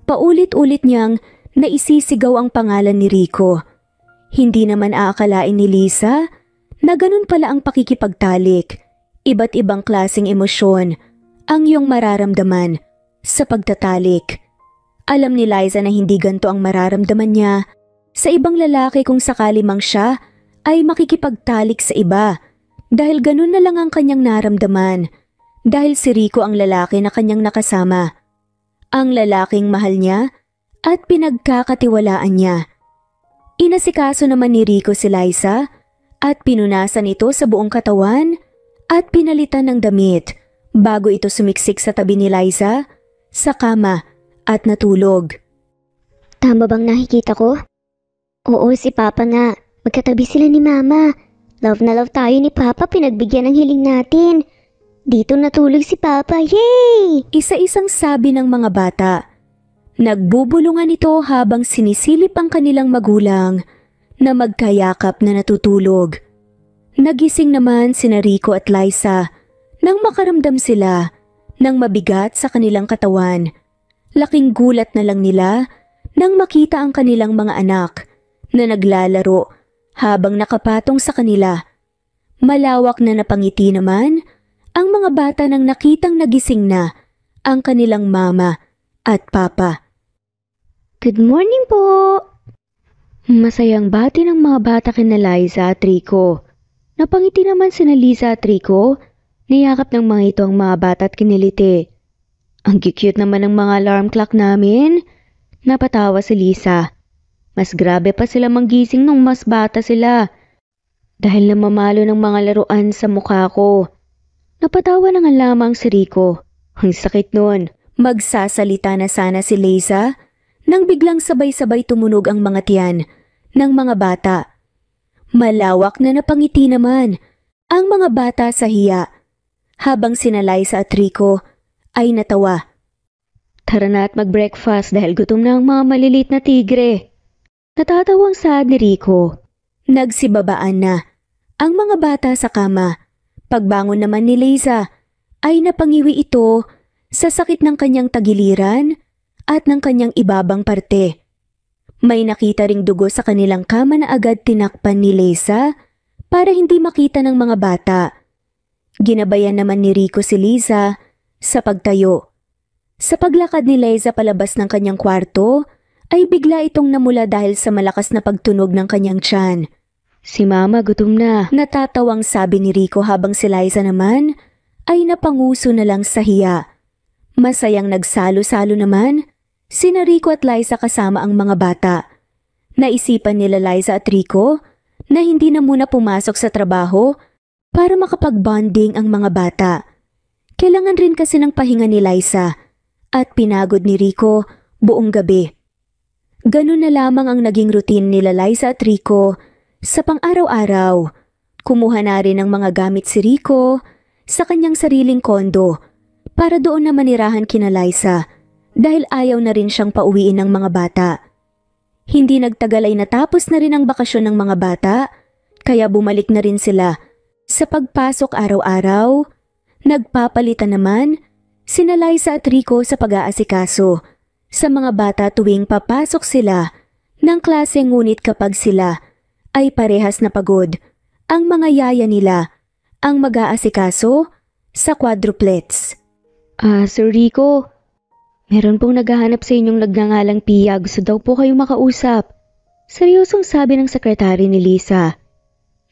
Paulit-ulit niyang naisisigaw ang pangalan ni Rico. Hindi naman aakalain ni Lisa na ganun pala ang pakikipagtalik. Iba't ibang klaseng emosyon ang iyong mararamdaman sa pagtatalik. Alam ni Liza na hindi ganito ang mararamdaman niya sa ibang lalaki kung sakali mang siya ay makikipagtalik sa iba dahil ganun na lang ang kanyang naramdaman dahil si Rico ang lalaki na kanyang nakasama. Ang lalaking mahal niya at pinagkakatiwalaan niya. Inasikaso naman ni Rico si Liza at pinunasan ito sa buong katawan at pinalitan ng damit bago ito sumiksik sa tabi ni Liza sa kama at natulog. Tama bang nakikita ko? Oo, si Papa nga. Magkatabi sila ni Mama. Love na love tayo ni Papa, pinagbigyan ng hiling natin. Dito natulog si Papa, yay! Isa-isang sabi ng mga bata. Nagbubulungan ito habang sinisilip ang kanilang magulang na magkayakap na natutulog. Nagising naman sina Rico at Liza nang makaramdam sila ng mabigat sa kanilang katawan. Laking gulat na lang nila nang makita ang kanilang mga anak na naglalaro habang nakapatong sa kanila. Malawak na napangiti naman ang mga bata nang nakitang nagising na ang kanilang mama at papa. Good morning po! Masayang bati ng mga bata kina Liza at Rico. Napangiti naman sina Liza at Rico. Niyakap ng mga ito ang mga bata at kiniliti. Ang cute naman ng mga alarm clock namin. Napatawa si Liza. Mas grabe pa sila manggising nung mas bata sila. Dahil namamalo ng mga laruan sa mukha ko. Napatawa na nga lamang si Rico. Ang sakit nun. Magsasalita na sana si Liza nang biglang sabay-sabay tumunog ang mga tiyan ng mga bata. Malawak na napangiti naman ang mga bata sa hiya habang sina Liza at Rico ay natawa. Tara na at mag-breakfast dahil gutom na ang mga malilit na tigre. Natatawang saad ni Rico. Nagsibabaan na ang mga bata sa kama. Pagbangon naman ni Liza ay napangiwi ito sa sakit ng kanyang tagiliran at ng kanyang ibabang parte. May nakita ring dugo sa kanilang kama na agad tinakpan ni Liza para hindi makita ng mga bata. Ginabayan naman ni Rico si Liza sa pagtayo. Sa paglakad ni Liza palabas ng kanyang kwarto, ay bigla itong namula dahil sa malakas na pagtunog ng kanyang tiyan. Si Mama gutom na. Natatawang sabi ni Rico habang si Liza naman ay napanguso na lang sa hiya. Masayang nagsalo-salo naman sina Rico at Liza kasama ang mga bata. Naisipan nila Liza at Rico na hindi na muna pumasok sa trabaho para makapag-bonding ang mga bata. Kailangan rin kasi ng pahinga ni Liza at pinagod ni Rico buong gabi. Ganun na lamang ang naging routine nila Liza at Rico sa pang-araw-araw. Kumuha na rin ng mga gamit si Rico sa kanyang sariling kondo para doon na manirahan kina Liza dahil ayaw na rin siyang pauwiin ng mga bata. Hindi nagtagal ay natapos na rin ang bakasyon ng mga bata kaya bumalik na rin sila sa pagpasok araw-araw. Nagpapalitan naman sina Liza at Rico sa pag-aasikaso sa mga bata tuwing papasok sila ng klase, ngunit kapag sila ay parehas na pagod, ang mga yaya nila ang mag-aasikaso sa quadruplets. Sir Rico, meron pong naghahanap sa inyong nagngangalang Pia. Gusto daw po kayong makausap. Seryosong sabi ng sekretary ni Liza.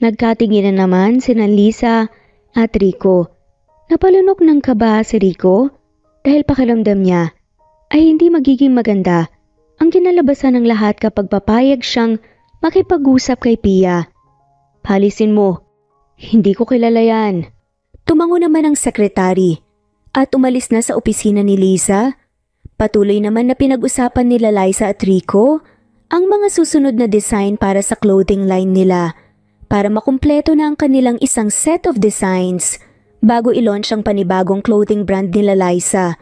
Nagkatinginan naman sina Liza at Rico. Napalunok ng kaba si Rico dahil pakiramdam niya ay hindi magiging maganda ang kinalabasan ng lahat kapag papayag siyang makipag-usap kay Pia. Palisin mo, hindi ko kilala yan. Tumango naman ang sekretary at umalis na sa opisina ni Liza. Patuloy naman na pinag-usapan nila Liza at Rico ang mga susunod na design para sa clothing line nila para makumpleto na ang kanilang isang set of designs bago i-launch ang panibagong clothing brand nila Liza.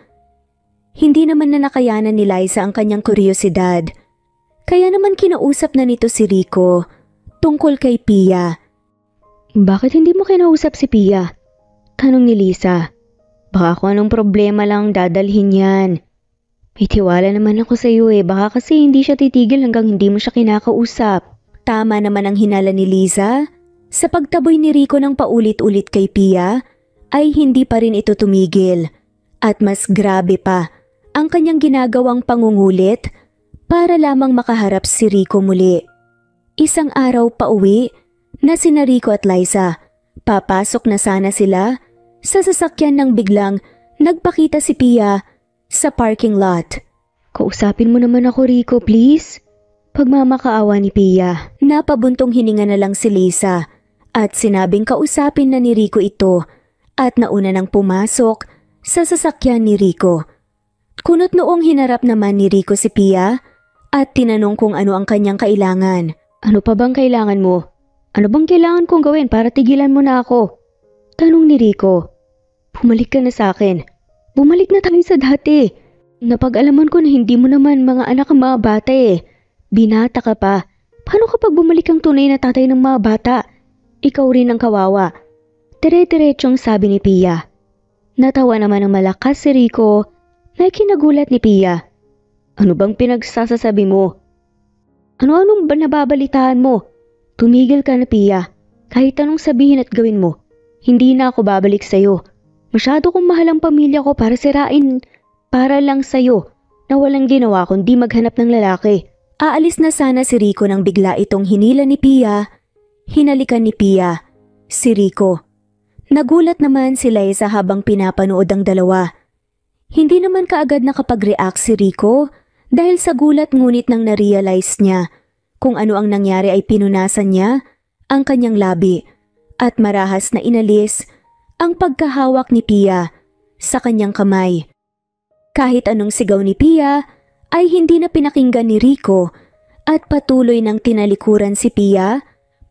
Hindi naman na nakayanan ni Liza ang kanyang kuryosidad. Kaya naman kinausap na nito si Rico tungkol kay Pia. Bakit hindi mo kinausap si Pia? Tanong ni Liza. Baka kung anong problema lang dadalhin yan. May tiwala naman ako sa iyo baka kasi hindi siya titigil hanggang hindi mo siya kinakausap. Tama naman ang hinala ni Liza. Sa pagtaboy ni Rico ng paulit-ulit kay Pia, ay hindi pa rin ito tumigil. At mas grabe pa ang kanyang ginagawang pangungulit para lamang makaharap si Rico muli. Isang araw pauwi na sina Rico at Liza. Papasok na sana sila sa sasakyan nang biglang nagpakita si Pia sa parking lot. Kausapin mo naman ako, Rico, please. Pagmamakaawa ni Pia. Napabuntong hininga na lang si Liza at sinabing kausapin na ni Rico ito at nauna nang pumasok sa sasakyan ni Rico. Kunot noong hinarap naman ni Rico si Pia at tinanong kung ano ang kanyang kailangan. Ano pa bang kailangan mo? Ano bang kailangan kong gawin para tigilan mo na ako? Tanong ni Rico. Bumalik ka na sa akin. Bumalik na tayo sa dati. Napag-alaman ko na hindi mo naman mga anak ang mga bata eh. Binata ka pa. Paano kapag bumalik ang tunay na tatay ng mga bata? Ikaw rin ang kawawa. Dire-diretsyong sabi ni Pia. Natawa naman ng malakas si Rico na kinagulat ni Pia. Ano bang pinagsasasabi mo? Ano-anong ba nababalitaan mo? Tumigil ka na Pia. Kahit anong sabihin at gawin mo, hindi na ako babalik sa'yo. Masyado kong mahal ang pamilya ko para sirain para lang sa'yo na walang ginawa kundi maghanap ng lalaki. Aalis na sana si Rico nang bigla itong hinila ni Pia. Hinalikan ni Pia si Rico. Nagulat naman si Liza habang pinapanood ang dalawa. Hindi naman kaagad nakapag-react si Rico dahil sa gulat, ngunit nang na-realize niya kung ano ang nangyari ay pinunasan niya ang kanyang labi at marahas na inalis ang pagkahawak ni Pia sa kanyang kamay. Kahit anong sigaw ni Pia ay hindi na pinakinggan ni Rico at patuloy nang tinalikuran si Pia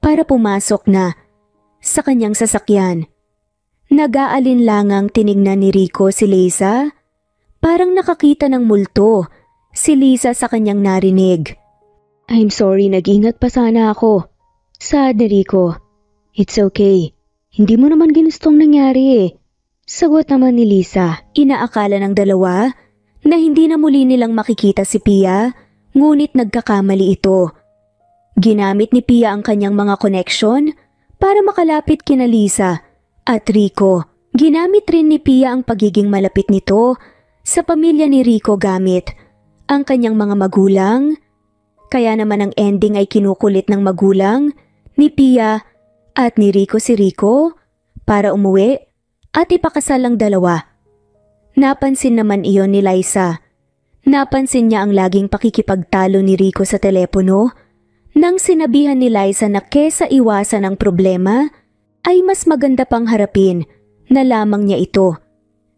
para pumasok na sa kanyang sasakyan. Nag-aalinlangang tinignan ni Rico si Liza. Parang nakakita ng multo si Liza sa kanyang narinig. I'm sorry, nag-ingat pa sana ako. Sad ni Rico. It's okay. Hindi mo naman ginustong nangyari eh. Sagot naman ni Liza. Inaakala ng dalawa na hindi na muli nilang makikita si Pia, ngunit nagkakamali ito. Ginamit ni Pia ang kanyang mga connection para makalapit kina Liza at Rico. Ginamit rin ni Pia ang pagiging malapit nito sa pamilya ni Rico gamit ang kanyang mga magulang. Kaya naman ang ending ay kinukulit ng magulang ni Pia at ni Rico si Rico para umuwi at ipakasal ang dalawa. Napansin naman iyon ni Liza. Napansin niya ang laging pakikipagtalo ni Rico sa telepono nang sinabihan ni Liza na kesa iwasan ang problema ay mas maganda pang harapin na lamang niya ito.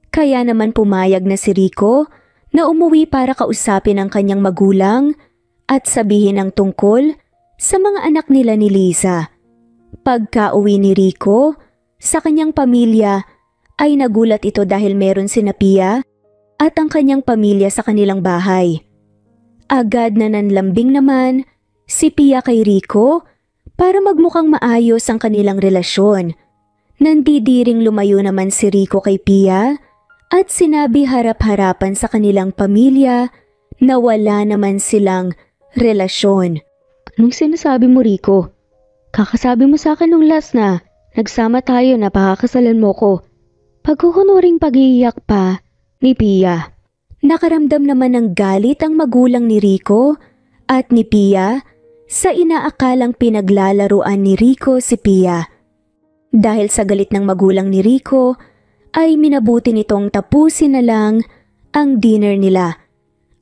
Kaya naman pumayag na si Rico na umuwi para kausapin ang kanyang magulang at sabihin ang tungkol sa mga anak nila ni Liza. Pagka-uwi ni Rico sa kanyang pamilya ay nagulat ito dahil meron sina Pia at ang kanyang pamilya sa kanilang bahay. Agad na nanlambing naman si Pia kay Rico para magmukhang maayos ang kanilang relasyon. Nandidiring lumayo naman si Rico kay Pia at sinabi harap-harapan sa kanilang pamilya na wala naman silang relasyon. Anong sinasabi mo, Rico? Kakasabi mo sa akin nung last na nagsama tayo na pakakasalan mo ko. Pagkukunuring pag-iiyak pa ni Pia. Nakaramdam naman ng galit ang magulang ni Rico at ni Pia sa inaakalang pinaglalaruan ni Rico si Pia. Dahil sa galit ng magulang ni Rico, ay minabuti nitong tapusin na lang ang dinner nila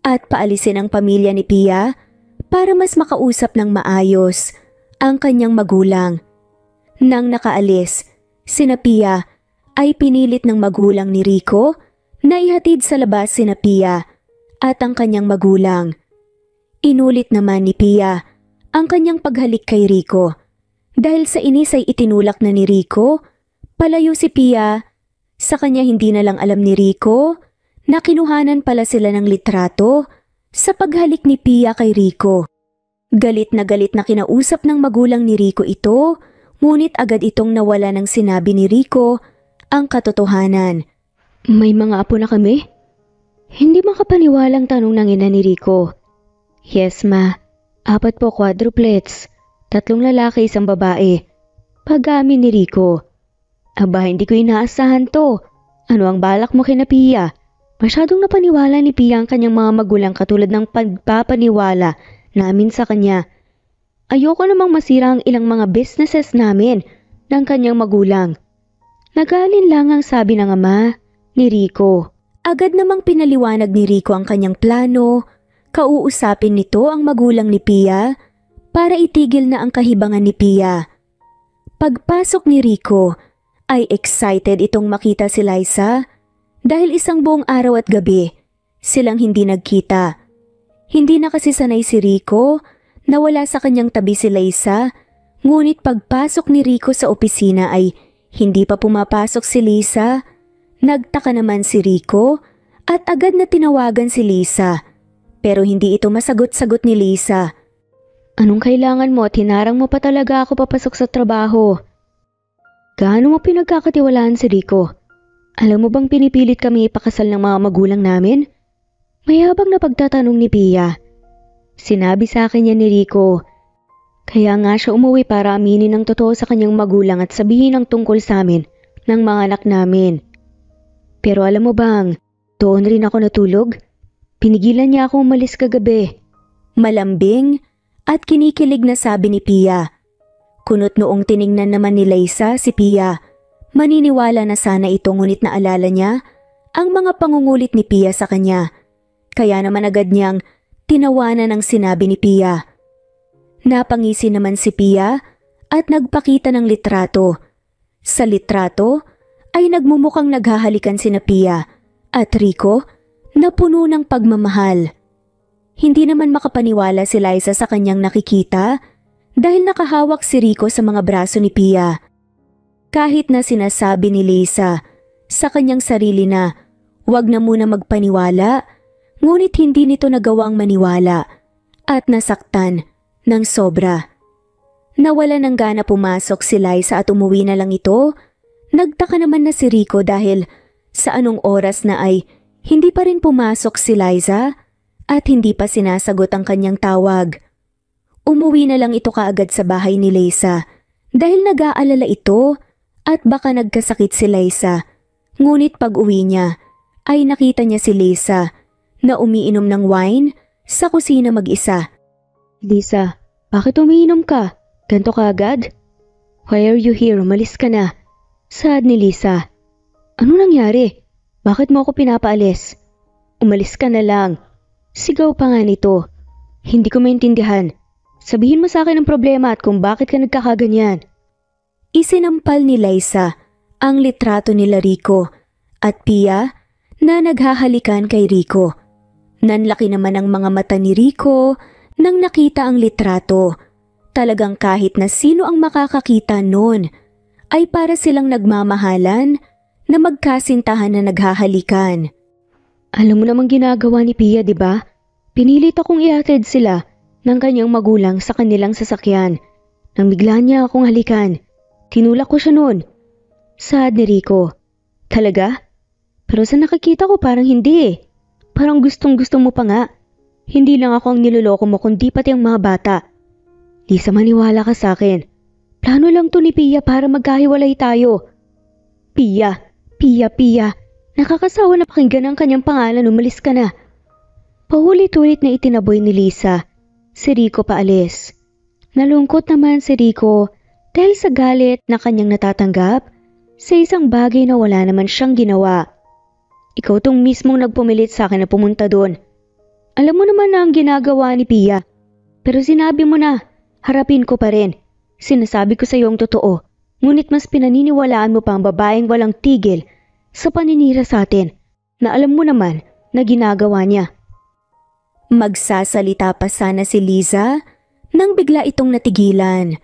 at paalisin ang pamilya ni Pia para mas makausap ng maayos ang kanyang magulang. Nang nakaalis, sina Pia ay pinilit ng magulang ni Rico na ihatid sa labas sina Pia at ang kanyang magulang. Inulit naman ni Pia ang kanyang paghalik kay Rico. Dahil sa inis ay itinulak na ni Rico, palayo si Pia. Sa kanya hindi na lang alam ni Rico na kinuhanan pala sila ng litrato sa paghalik ni Pia kay Rico. Galit na kinausap ng magulang ni Rico ito, ngunit agad itong nawala nang sinabi ni Rico ang katotohanan. May mga apo na kami? Hindi makapaniwalang tanong ng ina ni Rico. Yes ma, 4 po quadruplets, 3 lalaki, 1 babae. Pag-amin ni Rico. Aba, hindi ko inaasahan to. Ano ang balak mo kina Pia? Masyadong napaniwala ni Pia ang kanyang mga magulang katulad ng pagpapaniwala namin sa kanya. Ayoko namang masira ang ilang mga businesses namin ng kanyang magulang. Nagalin lang ang sabi ng ama ni Rico. Agad namang pinaliwanag ni Rico ang kanyang plano. Kauusapin nito ang magulang ni Pia para itigil na ang kahibangan ni Pia. Pagpasok ni Rico ay excited itong makita si Liza dahil isang buong araw at gabi silang hindi nagkita. Hindi na kasi sanay si Rico na wala sa kanyang tabi si Liza, ngunit pagpasok ni Rico sa opisina ay hindi pa pumapasok si Liza. Nagtaka naman si Rico at agad na tinawagan si Liza, pero hindi ito masagot-sagot ni Liza. Anong kailangan mo? Tinarang mo pa talaga ako papasok sa trabaho. Gaano mo pinagkakatiwalaan si Rico? Alam mo bang pinipilit kami ipakasal ng mga magulang namin? Mayabang na pagtatanong ni Pia. Sinabi sa akin yan ni Rico. Kaya nga siya umuwi para aminin ng totoo sa kanyang magulang at sabihin ang tungkol sa amin ng mga anak namin. Pero alam mo bang, doon rin ako natulog? Pinigilan niya ako umalis kagabi. Malambing at kinikilig na sabi ni Pia. Kunot noong tiningnan naman ni Liza si Pia. Maniniwala na sana ito ngunit naalala niya ang mga pangungulit ni Pia sa kanya. Kaya naman agad niyang tinawanan ang sinabi ni Pia. Napangisi naman si Pia at nagpakita ng litrato. Sa litrato ay nagmumukhang naghahalikan sina Pia at Rico na puno ng pagmamahal. Hindi naman makapaniwala si Liza sa kanyang nakikita dahil nakahawak si Rico sa mga braso ni Pia. Kahit na sinasabi ni Liza sa kanyang sarili na huwag na muna magpaniwala, ngunit hindi nito nagawang maniwala at nasaktan ng sobra. Nawala ng gana pumasok si Liza at umuwi na lang ito. Nagtaka naman na si Rico dahil sa anong oras na ay hindi pa rin pumasok si Liza at hindi pa sinasagot ang kanyang tawag. Umuwi na lang ito kaagad sa bahay ni Liza dahil nag-aalala ito at baka nagkasakit si Liza. Ngunit pag uwi niya ay nakita niya si Liza na umiinom ng wine sa kusina mag-isa. Liza, bakit umiinom ka? Ganto ka agad? Why are you here? Umalis ka na. Sad ni Liza. Ano nangyari? Bakit mo ako pinapaalis? Umalis ka na lang. Sigaw pa nga nito. Hindi ko maintindihan. Sabihin mo sa akin ang problema at kung bakit ka nagkakaganyan. Isinampal ni Liza ang litrato nila Rico at Pia na naghahalikan kay Rico. Nanlaki naman ang mga mata ni Rico nang nakita ang litrato. Talagang kahit na sino ang makakakita noon ay para silang nagmamahalan na magkasintahan na naghahalikan. Alam mo namang ginagawa ni Pia, di ba? Pinilit akong ihatid sila ng kanyang magulang sa kanilang sasakyan. Nang bigla niya akong halikan. Tinulak ko siya noon. Sad ni Rico. Talaga? Pero sa nakikita ko parang hindi eh. Parang gustong-gusto mo pa nga. Hindi lang ako ang niloloko mo kundi pati ang mga bata. Lisa, maniwala ka sa akin. Plano lang to ni Pia para magkahiwalay tayo. Pia. Nakakasawa na pakinggan ang kanyang pangalan, umalis ka na. Paulit-ulit na itinaboy ni Lisa. Si Rico paalis. Nalungkot naman si Rico dahil sa galit na kanyang natatanggap sa isang bagay na wala naman siyang ginawa. Ikaw tong mismong nagpumilit sa akin na pumunta doon. Alam mo naman na ang ginagawa ni Pia. Pero sinabi mo na, harapin ko pa rin. Sinasabi ko sa iyo ang totoo. Ngunit mas pinaniniwalaan mo pa ang babaeng walang tigil sa paninira sa atin na alam mo naman na ginagawa niya. Magsasalita pa sana si Liza nang bigla itong natigilan.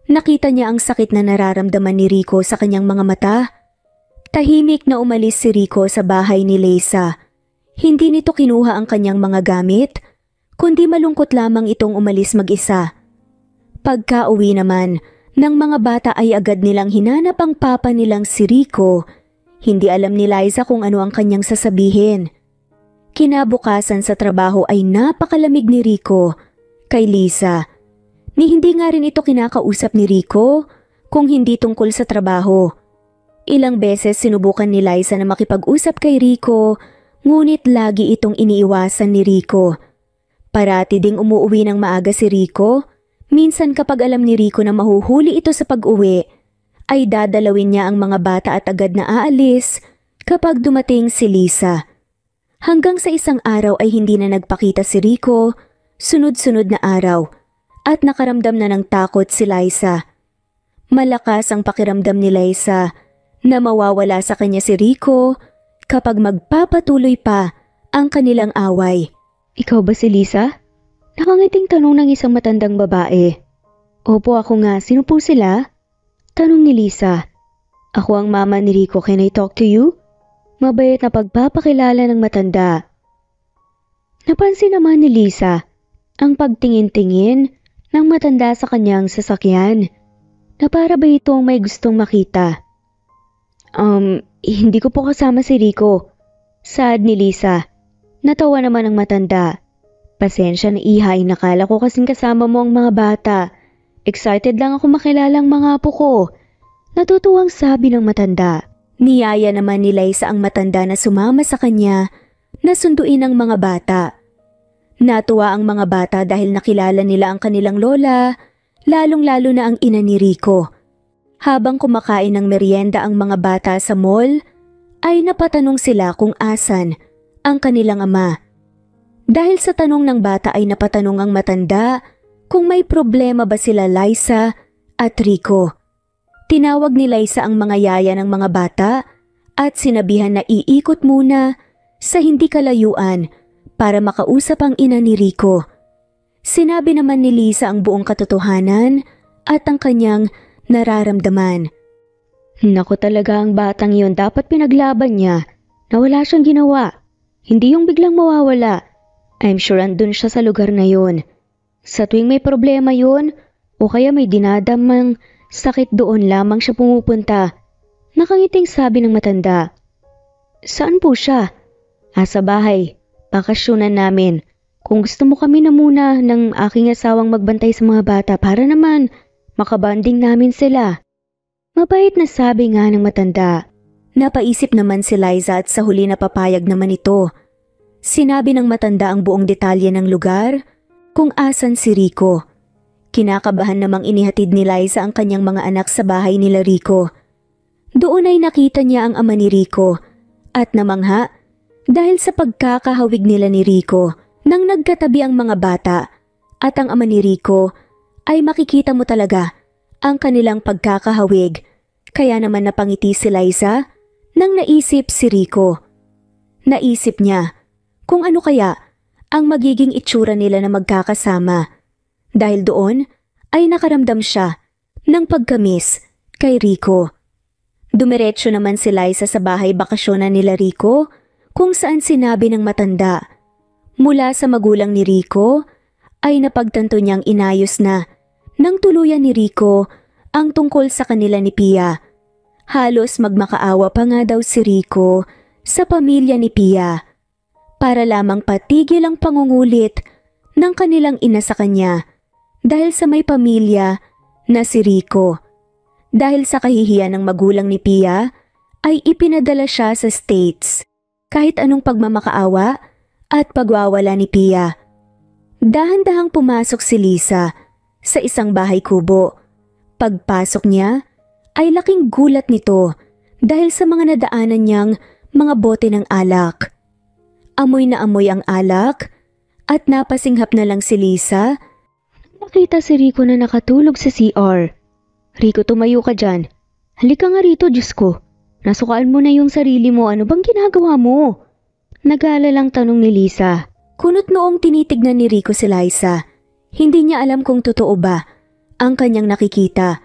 Nakita niya ang sakit na nararamdaman ni Rico sa kanyang mga mata. Tahimik na umalis si Rico sa bahay ni Liza. Hindi nito kinuha ang kanyang mga gamit, kundi malungkot lamang itong umalis mag-isa. Pagka-uwi naman ng mga bata ay agad nilang hinanap ang papa nilang si Rico. Hindi alam ni Liza kung ano ang kanyang sasabihin. Kinabukasan sa trabaho ay napakalamig ni Rico kay Liza. Hindi nga rin ito kinakausap ni Rico kung hindi tungkol sa trabaho. Ilang beses sinubukan ni Liza na makipag-usap kay Rico, ngunit lagi itong iniiwasan ni Rico. Parati ding umuuwi ng maaga si Rico. Minsan kapag alam ni Rico na mahuhuli ito sa pag-uwi, ay dadalawin niya ang mga bata at agad na aalis kapag dumating si Liza. Hanggang sa isang araw ay hindi na nagpakita si Rico, sunod-sunod na araw, at nakaramdam na ng takot si Liza. Malakas ang pakiramdam ni Liza na mawawala sa kanya si Rico kapag magpapatuloy pa ang kanilang away. Ikaw ba si Lisa? Nakangiting tanong ng isang matandang babae. Opo, ako nga. Sino po sila? Tanong ni Lisa. Ako ang mama ni Rico. Can I talk to you? Mabait na pagpapakilala ng matanda. Napansin naman ni Lisa ang pagtingin-tingin ng matanda sa kanyang sasakyan na para ba itong may gustong makita. Hindi ko po kasama si Rico. Saad ni Lisa. Natawa naman ang matanda. Pasensya na ihay, nakala ko kasing kasama mo ang mga bata. Excited lang ako makilala ang mga apo ko. Natutuwang sabi ng matanda. Niyaya naman ni Liza ang matanda na sumama sa kanya na sunduin ang mga bata. Natuwa ang mga bata dahil nakilala nila ang kanilang lola, lalong-lalo na ang ina ni Rico. Habang kumakain ng merienda ang mga bata sa mall, ay napatanong sila kung asan ang kanilang ama. Dahil sa tanong ng bata ay napatanong ang matanda kung may problema ba sila Liza at Rico. Tinawag ni Liza ang mga yaya ng mga bata at sinabihan na iikot muna sa hindi kalayuan para makausap ang ina ni Rico. Sinabi naman ni Lisa ang buong katotohanan at ang kanyang nararamdaman. Naku talaga ang batang yun, dapat pinaglaban niya na wala siyang ginawa. Hindi yung biglang mawawala. I'm sure andun siya sa lugar na yun. Sa tuwing may problema yun o kaya may dinadamang sakit doon lamang siya pumupunta. Nakangiting sabi ng matanda. Saan po siya? Sa bahay. Bakasyonan namin. Kung gusto mo kami na muna ng aking asawang magbantay sa mga bata para naman makabanding namin sila. Mabait na sabi nga ng matanda. Napaisip naman si Liza at sa huli na papayag naman ito. Sinabi ng matanda ang buong detalye ng lugar kung asan si Rico. Kinakabahan namang inihatid ni Liza ang kanyang mga anak sa bahay nila Rico. Doon ay nakita niya ang ama ni Rico at namangha dahil sa pagkakahawig nila ni Rico nang nagkatabi ang mga bata at ang ama ni Rico ay makikita mo talaga ang kanilang pagkakahawig. Kaya naman napangiti si Liza nang naisip si Rico. Naisip niya kung ano kaya ang magiging itsura nila na magkakasama. Dahil doon ay nakaramdam siya ng pagkamis kay Rico. Dumiretso naman si Liza sa bahay bakasyonan nila Rico kung saan sinabi ng matanda. Mula sa magulang ni Rico ay napagtanto niyang inayos na nang tuluyan ni Rico ang tungkol sa kanila ni Pia. Halos magmakaawa pa nga daw si Rico sa pamilya ni Pia para lamang patigil ang pangungulit ng kanilang ina sa kanya dahil sa may pamilya na si Rico. Dahil sa kahihiyan ng magulang ni Pia ay ipinadala siya sa States kahit anong pagmamakaawa at pagwawala ni Pia. Dahan-dahang pumasok si Lisa sa isang bahay kubo. Pagpasok niya ay laking gulat nito dahil sa mga nadaanan niyang mga bote ng alak. Amoy na amoy ang alak at napasinghap na lang si Lisa. Nakita si Rico na nakatulog sa CR. Rico, tumayo ka dyan. Halika nga rito, Diyos ko. Nasukaan mo na yung sarili mo, ano bang ginagawa mo? Nag-aalalang tanong ni Lisa. Kunot noong tinitignan ni Rico si Liza. Hindi niya alam kung totoo ba ang kanyang nakikita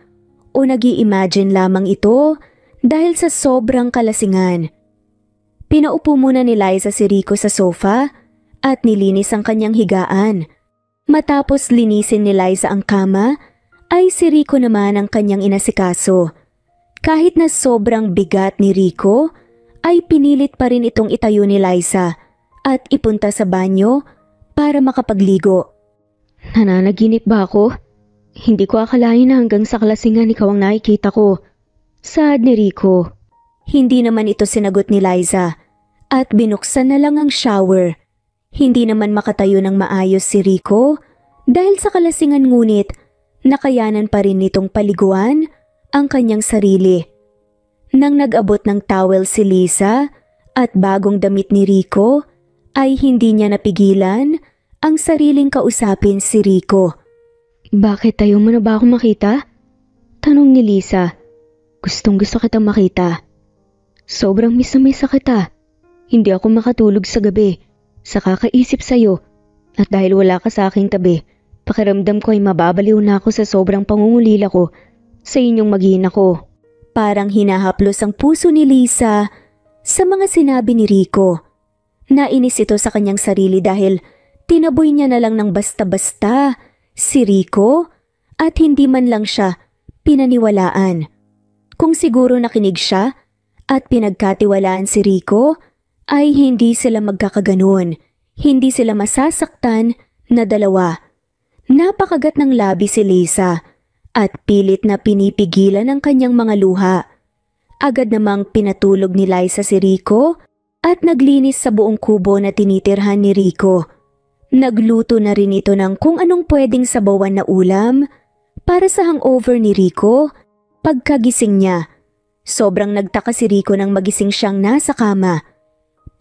o nag-i-imagine lamang ito dahil sa sobrang kalasingan. Pinaupo muna ni Liza si Rico sa sofa at nilinis ang kanyang higaan. Matapos linisin ni Liza ang kama, ay si Rico naman ang kanyang inasikaso. Kahit na sobrang bigat ni Rico, ay pinilit pa rin itong itayo ni Liza at ipunta sa banyo para makapagligo. Nananaginip ba ako? Hindi ko akalain na hanggang sa kalasingan ikaw ang nakikita ko. Saad ni Rico. Hindi naman ito sinagot ni Liza at binuksan na lang ang shower. Hindi naman makatayo ng maayos si Rico dahil sa kalasingan ngunit nakayanan pa rin nitong paliguan ang kanyang sarili. Nang nag-abot ng towel si Lisa at bagong damit ni Rico ay hindi niya napigilan ang sariling kausapin si Rico. Bakit tayo mo na ba akong makita? Tanong ni Lisa. Gustong gusto kitang makita. Sobrang miss na miss kita. Hindi ako makatulog sa gabi. sa kakaisip sa'yo. At dahil wala ka sa aking tabi, pakiramdam ko ay mababaliw na ako sa sobrang pangungulila ko sa inyong mag-iina ko. Parang hinahaplos ang puso ni Lisa sa mga sinabi ni Rico. Nainis ito sa kanyang sarili dahil tinaboy niya na lang ng basta-basta si Rico at hindi man lang siya pinaniwalaan. Kung siguro nakinig siya at pinagkatiwalaan si Rico, ay hindi sila magkakaganon. Hindi sila masasaktan na dalawa. Napakagat ng labi si Lisa at pilit na pinipigilan ang kanyang mga luha. Agad namang pinatulog ni Liza si Rico at naglinis sa buong kubo na tinitirhan ni Rico. Nagluto na rin ito ng kung anong pwedeng sabawan na ulam para sa hangover ni Rico pagkagising niya. Sobrang nagtaka si Rico nang magising siyang nasa kama.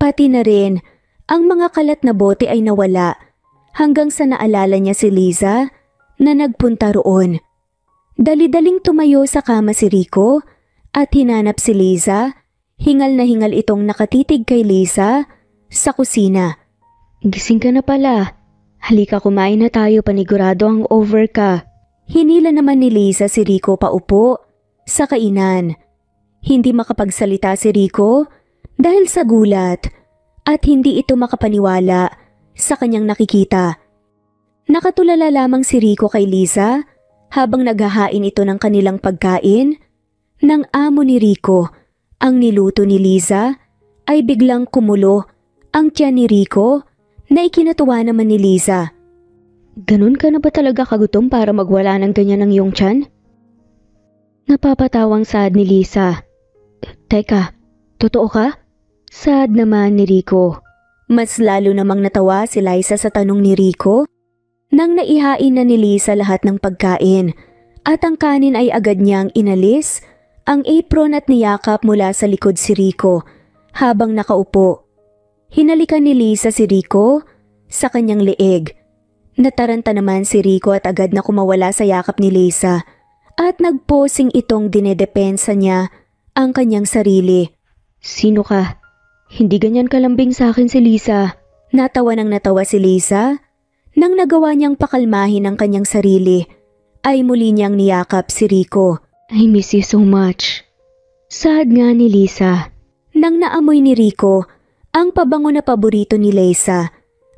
Pati na rin ang mga kalat na bote ay nawala hanggang sa naalala niya si Liza na nagpunta roon. Dali-daling tumayo sa kama si Rico at hinanap si Liza. Hingal na hingal itong nakatitig kay Lisa sa kusina. Gising ka na pala. Halika kumain na tayo, panigurado ang over ka. Hinila naman ni Lisa si Rico paupo sa kainan. Hindi makapagsalita si Rico dahil sa gulat at hindi ito makapaniwala sa kanyang nakikita. Nakatulala lamang si Rico kay Lisa habang naghahain ito ng kanilang pagkain. Nang amo ni Rico ang niluto ni Liza, ay biglang kumulo ang tiyan ni Rico na ikinatuwa naman ni Liza. Ganun ka na ba talaga kagutom para magwala ng ganyan ang iyong tiyan? Napapatawang sad ni Lisa. Teka, totoo ka? Sad naman ni Rico. Mas lalo namang natawa si Liza sa tanong ni Rico nang naihain na ni Lisa lahat ng pagkain at ang kanin ay agad niyang inalis ang apron at niyakap mula sa likod si Rico habang nakaupo. Hinalikan ni Lisa si Rico sa kanyang leeg. Nataranta naman si Rico at agad na kumawala sa yakap ni Lisa at nagposing itong dinedepensa niya ang kanyang sarili. Sino ka? Hindi ganyan kalambing sa akin si Lisa. Natawa nang natawa si Lisa. Nang nagawa niyang pakalmahin ang kanyang sarili, ay muli niyang niyakap si Rico. I miss you so much. Sad nga ni Lisa. Nang naamoy ni Rico ang pabango na paborito ni Lisa,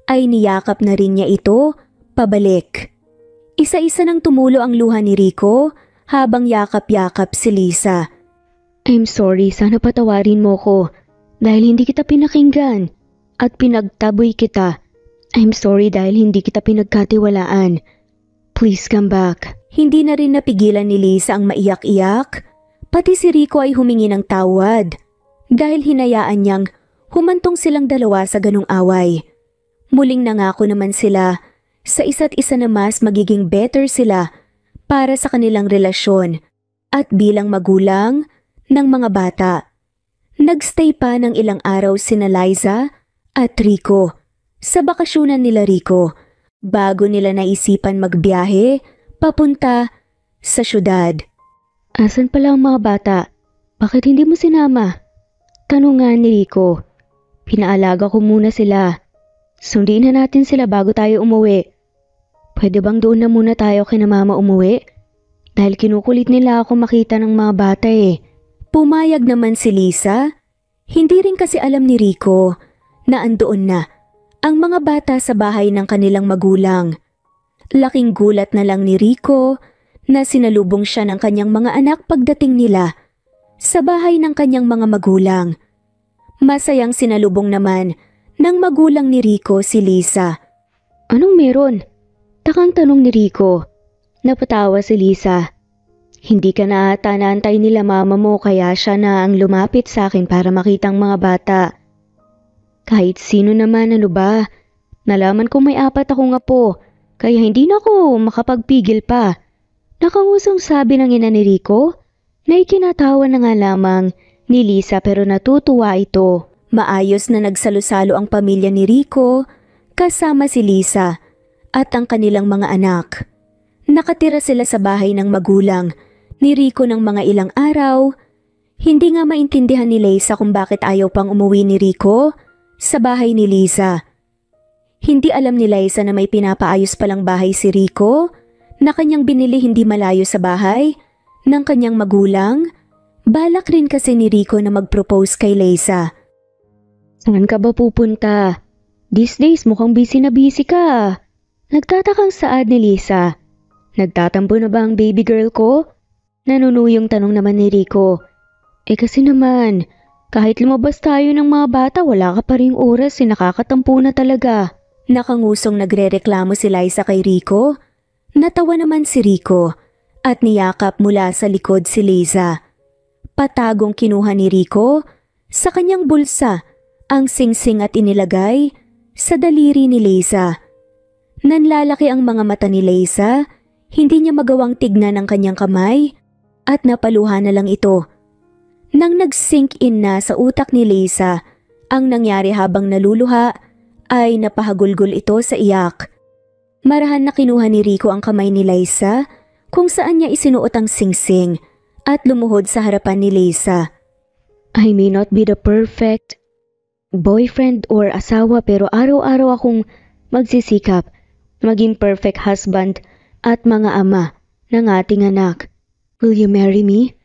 ay niyakap na rin niya ito pabalik. Isa-isa nang tumulo ang luha ni Rico habang yakap-yakap si Lisa. I'm sorry, sana patawarin mo ko dahil hindi kita pinakinggan at pinagtaboy kita. I'm sorry dahil hindi kita pinagkatiwalaan. Please come back. Hindi na rin napigilan ni Lisa ang maiyak-iyak. Pati si Rico ay humingi ng tawad dahil hinayaan niyang humantong silang dalawa sa ganung away. Muling nangako naman sila sa isa't isa na mas magiging better sila para sa kanilang relasyon at bilang magulang ng mga bata. Nagstay pa ng ilang araw sina Liza at Rico sa bakasyonan nila Rico bago nila naisipan magbiyahe papunta sa syudad. Asan pala ang mga bata? Bakit hindi mo sinama? Tanungan ni Rico. Pinaalaga ko muna sila. Sundin na natin sila bago tayo umuwi. Pwede bang doon na muna tayo kina mama umuwi? Dahil kinukulit nila ako makita ng mga bata eh. Pumayag naman si Lisa. Hindi rin kasi alam ni Rico na andoon na ang mga bata sa bahay ng kanilang magulang. Laking gulat na lang ni Rico na sinalubong siya ng kanyang mga anak pagdating nila sa bahay ng kanyang mga magulang. Masayang sinalubong naman ng magulang ni Rico si Lisa. Anong meron? Takang tanong ni Rico. Napatawa si Lisa. Hindi ka na ata naantay nila mama mo kaya siya na ang lumapit sa akin para makitang mga bata. Kahit sino naman, ano ba? Nalaman ko may 4 akong apo, kaya hindi na ako makapagpigil pa. Nakangusong sabi ng ina ni Rico na ikinatawa na nga lamang ni Lisa pero natutuwa ito. Maayos na nagsalusalo ang pamilya ni Rico kasama si Lisa at ang kanilang mga anak. Nakatira sila sa bahay ng magulang ni Rico ng mga ilang araw. Hindi nga maintindihan ni Lisa kung bakit ayaw pang umuwi ni Rico sa bahay ni Lisa. Hindi alam ni Liza na may pinapaayos palang bahay si Rico na kanyang binili hindi malayo sa bahay ng kanyang magulang. Balak rin kasi ni Rico na mag-propose kay Liza. Saan ka ba pupunta? These days mukhang busy na busy ka. Nagtatakang saad ni Liza. Nagtatampo na ba ang baby girl ko? Nanunuyong tanong naman ni Rico. Kasi naman, kahit lumabas tayo ng mga bata, wala ka pa ring oras, nakakatampo na talaga. Nakangusong nagrereklamo si Liza kay Rico. Natawa naman si Rico at niyakap mula sa likod si Liza. Patagong kinuha ni Rico sa kanyang bulsa ang singsing at inilagay sa daliri ni Liza. Nanlalaki ang mga mata ni Liza, hindi niya magawang tignan ang kanyang kamay at napaluha na lang ito. Nang nag-sink in na sa utak ni Liza ang nangyari habang naluluha, ay napahagulgol ito sa iyak. Marahan na kinuha ni Rico ang kamay ni Liza kung saan niya isinuot ang singsing at lumuhod sa harapan ni Liza. I may not be the perfect boyfriend or asawa pero araw-araw akong magsisikap maging perfect husband at mga ama ng ating anak. Will you marry me?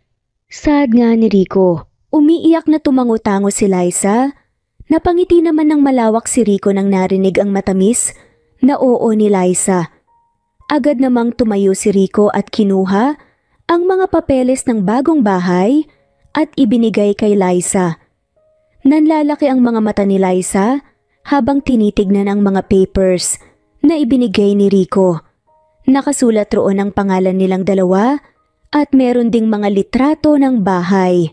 Sad nga ni Rico. Umiiyak na tumango-tango si Liza. Napangiti naman ng malawak si Rico nang narinig ang matamis na oo ni Liza. Agad namang tumayo si Rico at kinuha ang mga papeles ng bagong bahay at ibinigay kay Liza. Nanlalaki ang mga mata ni Liza habang tinitignan ang mga papers na ibinigay ni Rico. Nakasulat roon ang pangalan nilang dalawa at meron ding mga litrato ng bahay.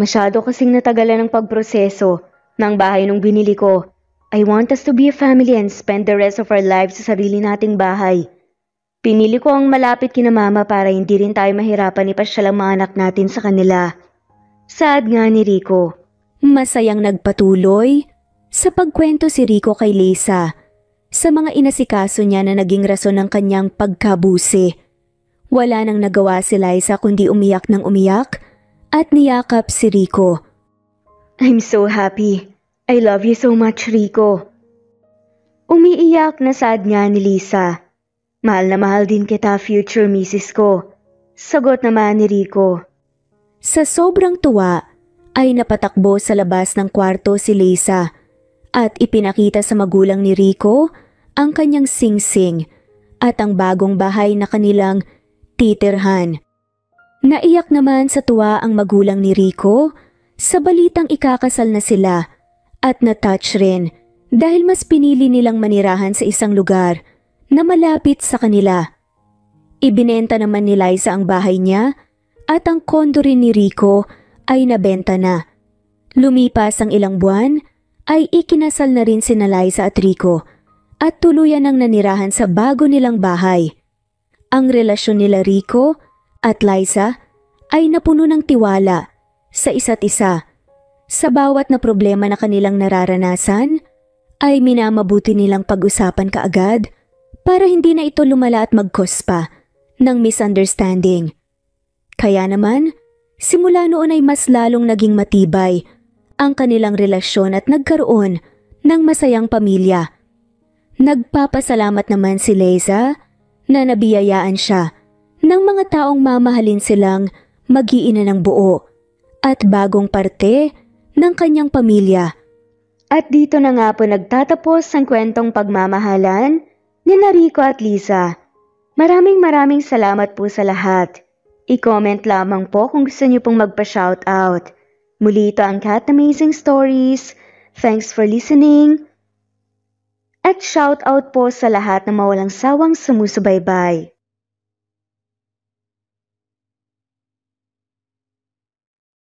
Masyado kasing natagalan ng pagproseso ng bahay nung binili ko. I want us to be a family and spend the rest of our lives sa sarili nating bahay. Pinili ko ang malapit kina mama para hindi rin tayo mahirapan ipasyal ang mga anak natin sa kanila. Sad nga ni Rico. Masayang nagpatuloy sa pagkwento si Rico kay Liza sa mga inasikaso niya na naging rason ng kanyang pagkabusi. Wala nang nagawa si Liza kundi umiyak ng umiyak at niyakap si Rico. I'm so happy. I love you so much, Rico. Umiiyak na sad nga ni Liza. Mahal na mahal din kita, future misis ko. Sagot naman ni Rico. Sa sobrang tuwa ay napatakbo sa labas ng kwarto si Liza at ipinakita sa magulang ni Rico ang kanyang singsing at ang bagong bahay na kanilang titirhan. Naiyak naman sa tuwa ang magulang ni Rico sa balitang ikakasal na sila at na-touch rin dahil mas pinili nilang manirahan sa isang lugar na malapit sa kanila. Ibinenta naman ni Liza ang bahay niya at ang kondo rin ni Rico ay nabenta na. Lumipas ang ilang buwan ay ikinasal na rin sina Liza at Rico at tuluyan ang nanirahan sa bago nilang bahay. Ang relasyon nila Rico at Liza ay napuno ng tiwala sa isa't isa. Sa bawat na problema na kanilang nararanasan, ay minamabuti nilang pag-usapan kaagad para hindi na ito lumala at mag-cause pa ng misunderstanding. Kaya naman, simula noon ay mas lalong naging matibay ang kanilang relasyon at nagkaroon ng masayang pamilya. Nagpapasalamat naman si Liza na nabiyayaan siya ng mga taong mamahalin silang mag-iina ng buo at bagong parte ng kanyang pamilya. At dito na nga po nagtatapos ang kwentong pagmamahalan ni Rico at Liza. Maraming salamat po sa lahat. I-comment lamang po kung gusto niyo pong magpa-shoutout. Muli ito ang Cat Amazing Stories. Thanks for listening. At shoutout po sa lahat na mawalang sawang sumusubaybay.